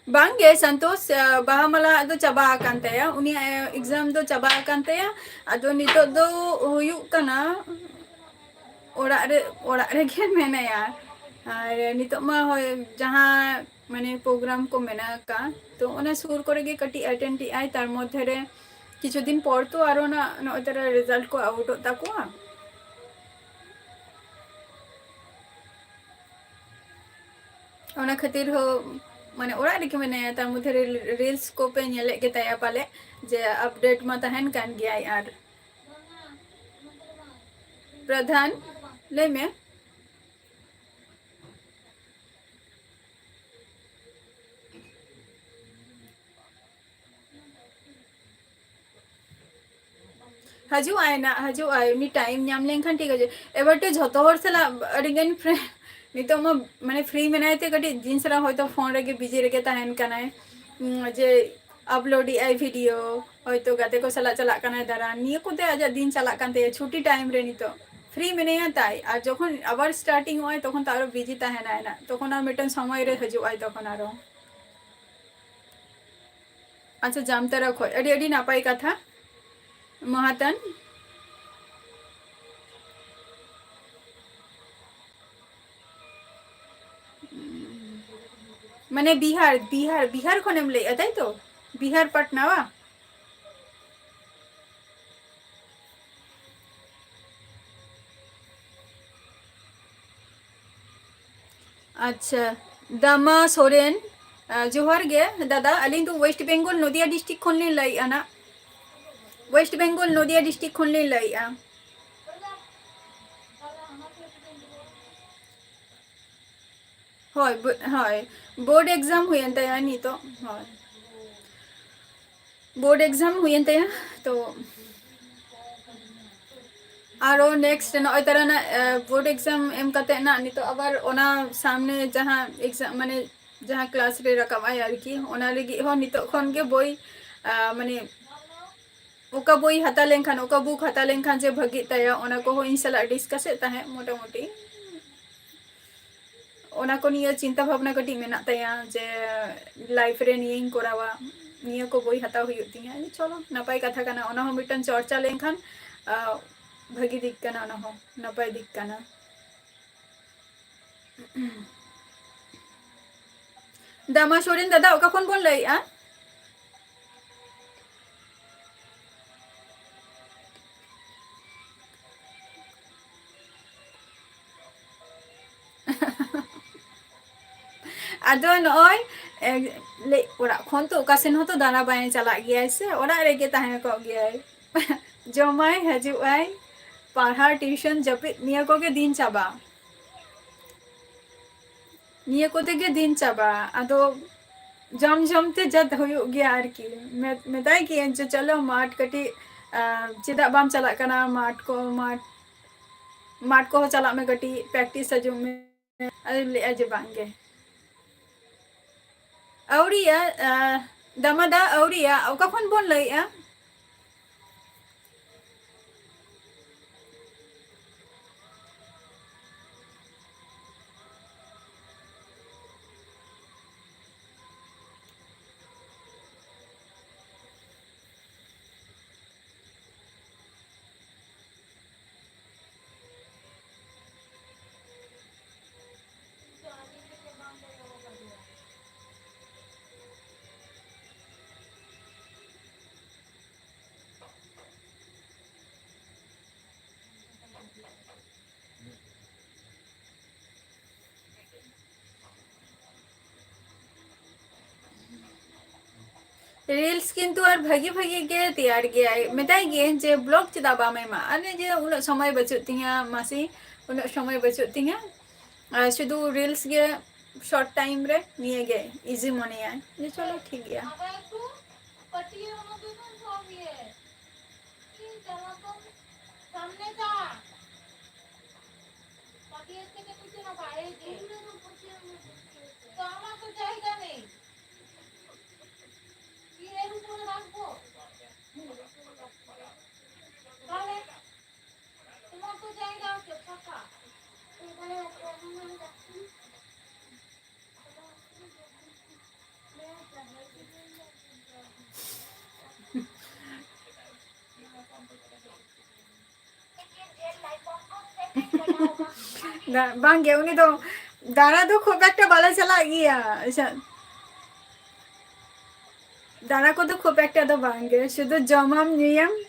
बांगे संतोष बाहा मला दो चाबा आकान तया उनी एग्जाम दो चाबा आकान तया आदो नितो दो हुयुक कना ओड़ा रे के मेनाया और नितो मा होय जहां माने प्रोग्राम को मेना का तो ओना सुर करे गे कटी अटेंड आय तार मध्य रे किछु दिन पर तो आरो ना नोतरा रिजल्ट को आउट होता को ओना खातिर हो माने ओड़ा रे के मेनाया तार मध्य रे रील्स को पे नेले के तया पाले जे अपडेट मा तहन कान गया यार प्रधान ले में हजू आए ना हजू आए उनी टाइम नाम लेंखान ठीक है एबरटे झतो हर सला अडिगन फ्रेंड नितो म माने फ्री मेनाय ते कटी दिन सरा होय तो फोन रे के बिजी रे के तहन कनाय जे अपलोड आई वीडियो होय तो गाते को सला चला कनाय दारा निये कोते आजा दिन चला कानते छुट्टी टाइम रे नितो फ्री मेनेया ताई आ जखन आबार स्टार्टिंग होय तखन तारो बिजी तहन आय ना तखन आ मिटन समय रे हजू आय तखन आरो अच्छा जामतारा खय अडी अडी नापाय कथा महातन माने बिहार बिहार बिहार खनेम ले ताई तो बिहार पटना वा अच्छा दामा सोरेन जोहार गे दादा अलिंग तो वेस्ट बेंगल नदिया डिस्ट्रिक्ट खन ले लई आना वेस्ट बेंगल नदिया डिस्ट्रिक्ट खन ले लई आ হয় बोर्ड एग्जाम हुयन तया नी तो হয় बोर्ड एग्जाम हुयन तया तो आरो नेक्स्ट न तरह ना बोर्ड एग्जाम एम कते ना नी तो अबर ओना सामने जहां एग्जाम माने जहां क्लास रे रकम आय आर की ओना लगी हो नी तो खन के बोई माने ओका बोई हता लेनखान ओका बुक हता लेनखान जे भगी तया ओना को हो इंसला डिस्कस ताहे मोटा मोटी ओना को निया चिंता भावना कटी मेना तया जे लाइफ रे नियन कोरावा निया को बोई हता हुई तिया चलो नपाय कथा कना ओना हो मिटन चर्चा लेनखान भगी दिक कना ओना हो नपाय दिक कना दामा सोरेन दादा ओका फोन बोल लई आ आदो नय ले ओरा खन तो ओकासेन हो तो दाना बाय चला गया से ओरा रे के ताहे को गया जमाय हजू आय पढ़ा ट्यूशन जपि निया को के दिन चाबा निया को ते के दिन चाबा आदो जम जम ते जद हुयो गया आर की मेताय की जो चलो माठ कटी चिदा बाम चला कना माठ को चला में कटी प्रैक्टिस हजू में ले आज बांगे औरिया दमादा औरिया ओका खन बोन लई आ रील्स किंतु और भगी भगी के तैयार गया मेताई गे जे ब्लॉग चदा बामे मा अने जे उन समय बचुतिया मासी उन समय बचुतिया शुद्ध रील्स गे शॉर्ट टाइम रे निये गे इजी मनी आए ये चलो ठीक गया bang ge uni do dara do khub ekta bala chala giya acha dara ko do khub ekta do bang ge shudu jomam niyam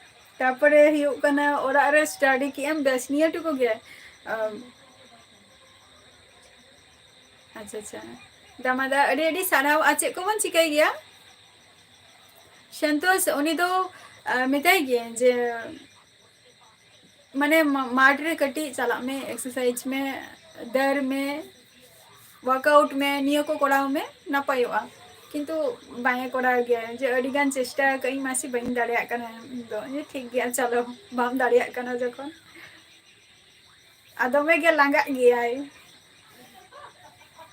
তারপরে হিউ কানা ওরা আরে স্টাডি কি এম বেস নিয়ে টুকু গে আচ্ছা আচ্ছা দামাদা আরে আরে সারাও আছে কোন চিকাই গিয়া সন্তোষ উনি তো মেতাই গিয়ে যে মানে मार्ट रे कटी चला में एक्सरसाइज में दर में वर्कआउट में नियो को कोड़ाव में नापायोआ किंतु बाय कोड़ा गया जे अडिगान चेष्टा कई मासी बइन दाड़िया कना दो ये ठीक गया चलो बाम दाड़िया कना जखन आदमे गे लांगा गया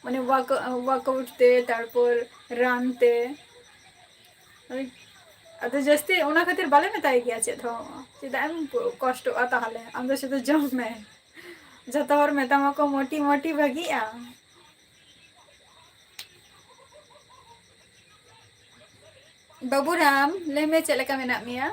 माने वर्कआउट ते तारपर रान ते अदो जस्ती ओना खातिर बाले मेताई गया चेत हो चेदा एम कष्टोआ ताहले आम दो शुधु जम में जतो हर मेतामा को मोटी मोटी भागिया बाबू राम ले में चलका मेना मिया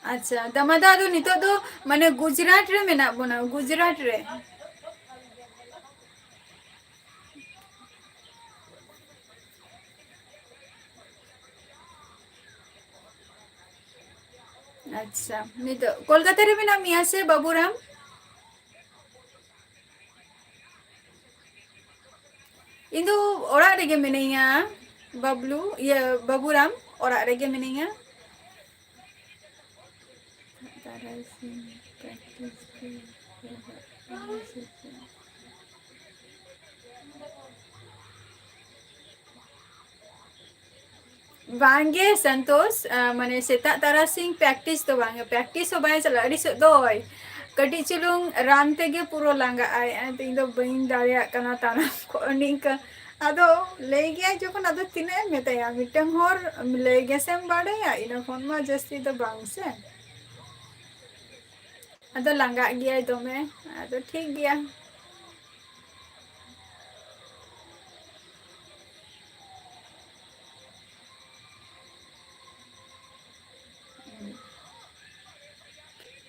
अच्छा दमादा दो नितो दो माने गुजरात रे मेना बना गुजरात रे अच्छा नितो कोलकाता रे मेना मिया से बाबूराम इंदु ओरा रेगे मिनैया बबलू ये बाबूराम ओरा रेगे मिनैया बांगे संतोष माने सेता तारासिंग प्रैक्टिस तो बांगे प्रैक्टिस हो बाय चला अड़ी दोय कटी चुलुंग रान तेगे पुरो लांगा आय तीन दो बइन दाड़िया कना ताना को निक आदो ले गया जखन आदो तिने मेताया मिटंग हर ले गेसेम बाड़ाया इना फोन मा जस्ती तो बांग से आदो लांगा गया दोमे आदो ठीक गया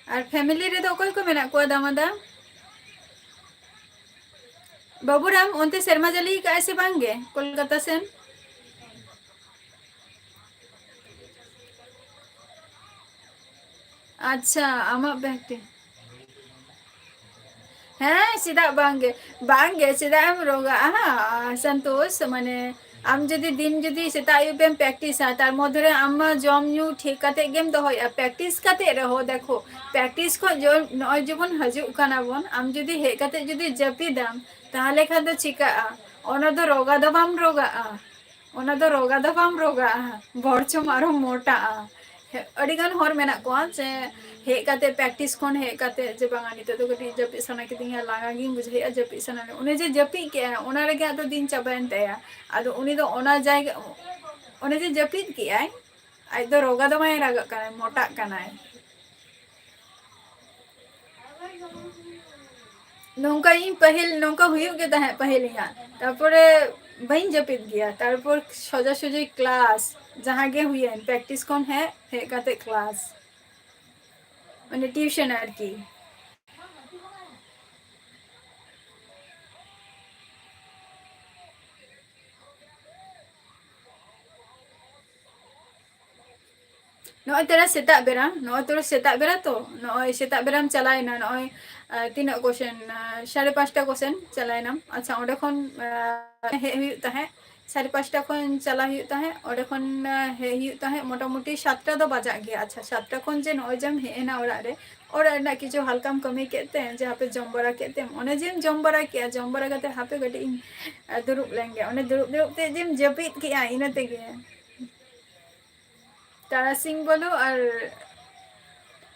और फैमिली रे तो कोई को मेना को दामादा बाबूराम उनते शर्मा जली का ऐसे बांगे कोलकाता से अच्छा आमा बैठे हाँ सीधा बांगे बांगे सीधा हम रोगा हाँ संतोष माने आम जदि दिन जदि सेता आयुबेम प्रैक्टिस तार मध्य आम जम न्यू ठीक काते गेम दोहया प्रैक्टिस काते रहो देखो प्रैक्टिस को जो नय जबन हजु काना बन आम जदि हे काते जदि जपिदाम ताहले खान दो चिका ओना दो रोगा दो बाम रोगा ओना दो रोगा दो बाम रोगा बरचो मारो मोटा अडिगान हर मेना को जे हे काते प्रैक्टिस कोन हे काते जे बांगानी तो कटी जपि सना के दिया लागा गिन बुझे जपि सना उनी जे जपि के ओना रे के तो दिन चबायन तया आदो उनी दो ओना जायगा ओने जे जपि के आई दो रोगा दो माय रागा का मोटा कनाय नौका इन पहल नौका हुई के तहे पहलिया तारपरे बइन जपित गया तारपर सोजा सोजी क्लास जहाँ गे हुई प्रैक्टिस कौन है काते क्लास माने ट्यूशन आर की नॉय तेरा सेता बेरा नॉय तेरा सेता बेरा तो नॉय सेता बेराम चलाए ना नॉय तीन क्वेश्चन 5.5 क्वेश्चन चलाए ना अच्छा ओडे खन हे हुई तहे 5.5 खन चला हुई तहे ओडे खन हे हुई तहे मोटामुटी 7टा दो बजा गया अच्छा 7टा खन जे नॉय जम हे ना ओरा रे ओरा ना किछु हल्काम कमी केते जे हापे जम बरा केते ओने जेम जम बरा किया जम बरा कते हापे गटी दुरुब लेंगे ओने दुरुब ते जेम जपित किया इनते गे तारा सिंह बोलो और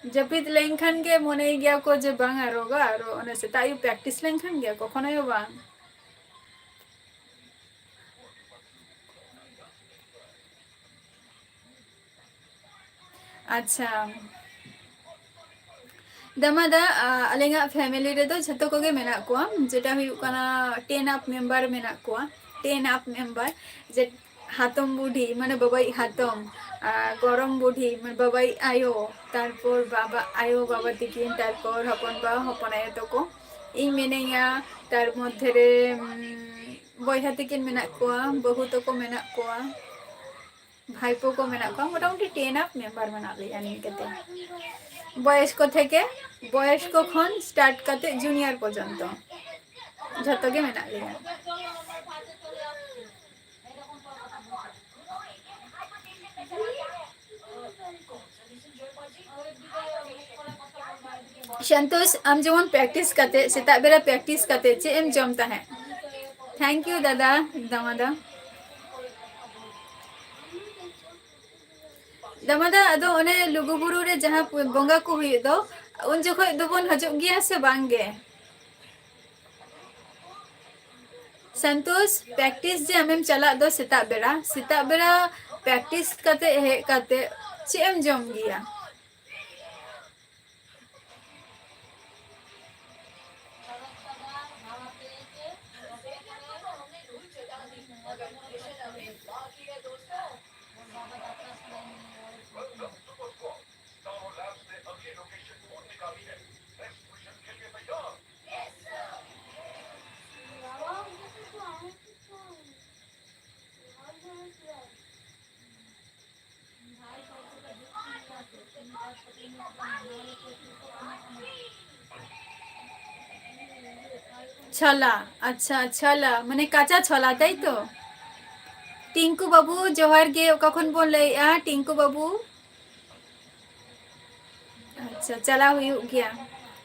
ᱡᱟᱹᱯᱤᱫ ᱞᱮᱱᱠᱷᱟᱱ ᱜᱮ ᱢᱚᱱᱮᱭ ᱜᱮᱭᱟ ᱠᱚ ᱡᱮ ᱵᱟᱝᱟ ᱨᱳᱜᱟ ᱟᱨ ᱚᱱᱟ ᱥᱮᱛᱟᱜ ᱟᱹᱭᱩᱵ ᱯᱨᱮᱠᱴᱤᱥ ᱞᱮᱱᱠᱷᱟᱱ ᱜᱮ ᱠᱚᱠᱷᱚᱱᱳᱭ ᱵᱟᱝ ᱟᱪᱪᱷᱟ ᱫᱟᱢᱟᱫᱟ ᱟᱞᱮᱝᱟᱜ ᱯᱷᱮᱢᱮᱞᱤ ᱨᱮᱫᱚ ᱡᱷᱚᱛᱚ ᱠᱚᱜᱮ ᱢᱮᱱᱟᱜ ᱠᱚᱣᱟ ᱡᱮᱴᱟ ᱦᱩᱭᱩᱜ ᱠᱟᱱᱟ 10 ᱟᱯ ᱢᱮᱢᱵᱟᱨ ᱢᱮᱱᱟᱜ ᱠᱚᱣᱟ 10 ᱟᱯ ᱢᱮᱢᱵᱟᱨ ᱡᱮ ᱦᱟᱛᱚᱢ ᱵᱩᱰᱷᱤ ᱢᱟᱱᱮ ᱵᱟᱵᱟᱭᱤᱡ ᱦᱟᱛᱚᱢ গরম বুড়ি মানে বাবাই আয়ো তারপর বাবা আয়ো বাবা তিকিন তারপর হপন বা হপন আয়ো তকো ᱤᱧ ᱢᱤᱱᱟᱹᱧᱟ ᱛᱟᱨ ᱢᱚᱫᱽᱫᱷᱮ ᱨᱮ ᱵᱚᱭᱦᱟ ᱛᱟᱹᱠᱤᱱ ᱢᱮᱱᱟᱜ ᱠᱚᱣᱟ ᱵᱟᱹᱦᱩ ᱛᱟᱠᱚ ᱢᱮᱱᱟᱜ ᱠᱚᱣᱟ ᱵᱷᱟইᱯᱳ ᱠᱚ ᱢᱮᱱᱟᱜ ᱠᱚᱣᱟ ᱢᱳᱴᱟᱢᱩᱴᱤ 10 ᱟᱯ ᱢᱮᱢᱵᱟᱨ ᱢᱮᱱᱟᱜ ᱞᱮᱭᱟ ᱱᱤᱝᱠᱟᱹᱛᱮ বয়স্ক থেকে বয়স্ক খন স্টার্ট কাতে জুনিয়র পর্যন্ত ᱡᱷᱚᱛᱚ ᱜᱮ ᱢᱮᱱᱟᱜ ᱞᱮᱭᱟ संतोष आम जेमन प्रैक्टिस करते सेता बेरा प्रैक्टिस करते चे एम जमता है थैंक यू दादा दामादा दामादा अदो ओने लुगुबुरु रे जहां बोंगा को हुई दो उन जखो दोबन हजोग गिया से बांगे संतोष प्रैक्टिस जे आमेम चला दो सेता बेरा प्रैक्टिस करते हे करते चे एम जम गिया ছলা আচ্ছা ছলা মানে কাঁচা ছলা তাই তো টিঙ্কু বাবু জোহার গে কখন বললে টিঙ্কু বাবু আচ্ছা চালা হুয়ুᱜ ᱜᱮᱭᱟ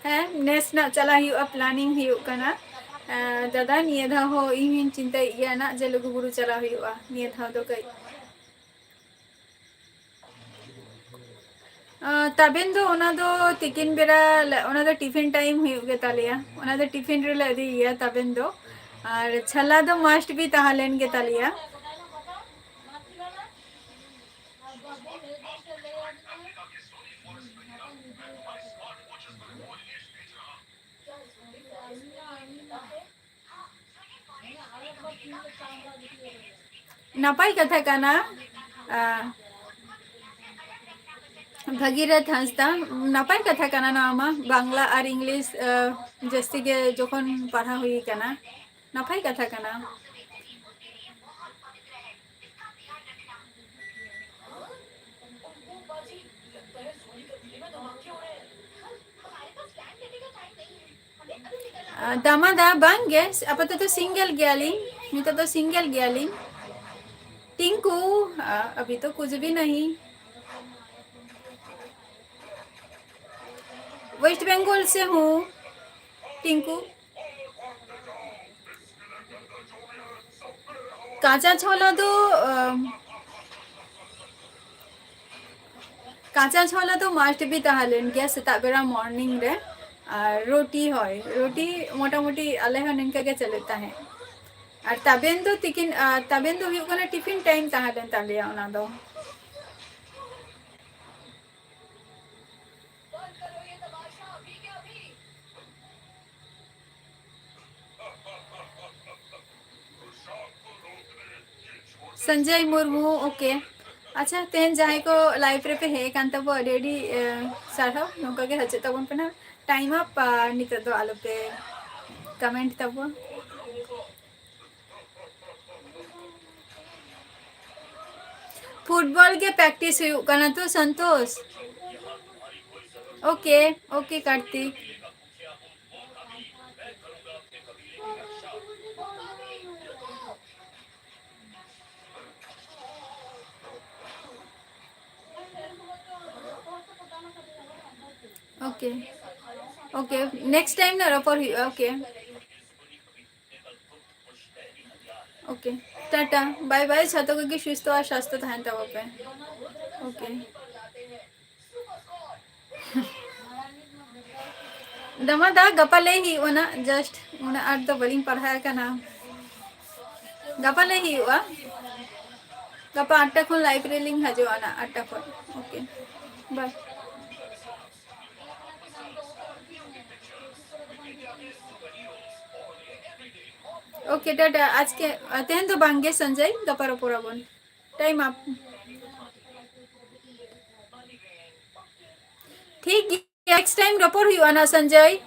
হ্যাঁ নেক্সট না চালা হুᱭᱩᱜᱼᱟ প্ল্যানিং হুᱭᱩᱜ ᱠᱟᱱᱟ দাদা নিয়ে ধাও ᱦᱚᱸ ᱤᱧ ᱦᱚᱸᱧ ᱪᱤᱱᱛᱟᱹᱭᱮᱫ ᱜᱮᱭᱟ ᱱᱟᱜ ᱡᱮ ᱞᱩᱜᱩᱵᱩᱨᱩ ᱪᱟᱞᱟᱣ ᱦᱩᱭᱩᱜᱼᱟ ᱱᱤᱭᱟᱹ ᱫᱷᱟᱣ ᱫᱚ ᱠᱟᱹᱡ ᱛᱟᱵᱮᱱ ᱫᱚ ᱚᱱᱟ ᱫᱚ ᱛᱤᱠᱤᱱ ᱵᱮᱲᱟ ᱚᱱᱟ ᱫᱚ ᱴᱤᱯᱷᱤᱱ ᱴᱟᱭᱤᱢ ᱦᱩᱭᱩᱜ ᱜᱮ ᱛᱟᱞᱮᱭᱟ ᱚᱱᱟ ᱫᱚ ᱴᱤᱯᱷᱤᱱ ᱨᱮᱞᱮ ᱤᱫᱤ ᱜᱮᱭᱟ ᱛᱟᱵᱮᱱ ᱫᱚ ᱟᱨ ᱪᱷᱟᱞᱟ ᱫᱚ মাস্ট ᱵᱤ ᱛᱟᱦᱮᱸ ᱞᱮᱱ ᱜᱮ ᱛᱟᱞᱮᱭᱟ ᱱᱟᱯᱟᱭ ᱠᱟᱛᱷᱟ ᱠᱟᱱᱟ ᱵᱷᱟᱜᱤᱨᱟᱛ ᱦᱟᱸᱥᱫᱟ ᱱᱟᱯᱟᱭ ᱠᱟᱛᱷᱟ ᱠᱟᱱᱟ ᱱᱚᱣᱟ ᱢᱟ ᱵᱟᱝᱞᱟ ᱟᱨ ᱤᱝᱞᱤশ ᱡᱟᱹᱥᱛᱤ ᱜᱮ ᱡᱚᱠᱷᱚᱱ ᱯᱟᱲᱦᱟᱣ ᱦᱩᱭ ᱠᱟᱱᱟ ᱱᱟᱯᱟᱭ ᱠᱟᱛᱷᱟ ᱠᱟᱱᱟ दामादा बांगे आपातत सिंगल गयालिंग नितो तो सिंगल गयालिंग टिंकू अभी तो कुछ भी नहीं वेस्ट बंगाल से हूँ टिंकू काचा छोला तो কাঁচা ছলা তো মাস্ট বি তাহলেন গিয়া সেতাগ বেড়া মর্নিং রে আর রুটি হয় রুটি মোটামুটি আলে হন ইনকা গে চলে তাহে আর তাবেন তো হুᱭᱩᱜ ᱠᱟᱱᱟ টিফিন টাইম তাহলেন তালিয়া ওনা দো संजय मुर्मू ओके अच्छा तेन जहां को लाइव रे पे हे कान तबो अडेडी सारहाव नोका गे हचे तबन पे ना टाइम अप नित दो आलो पे कमेंट तबो फुटबॉल के प्रैक्टिस हुई कना तो Santosh okay okay Kartik okay okay next time ना रपर ओके ओके टाटा बाय बाय छतो के सुस्थ और स्वास्थ्य थान तब पे ओके दमा दा गपा ले ही ओना जस्ट ओना आठ तो बलिंग पढ़ाया का ना गपा ले ही हुआ गपा 8टा खन लाइब्रेरी हजो आना 8टा खन ओके बाय ओके टाटा आज के तेहन तो बांगे संजय गपा रपोरा बन टाइम आप ठीक नेक्स्ट टाइम रपोर हुआ ना संजय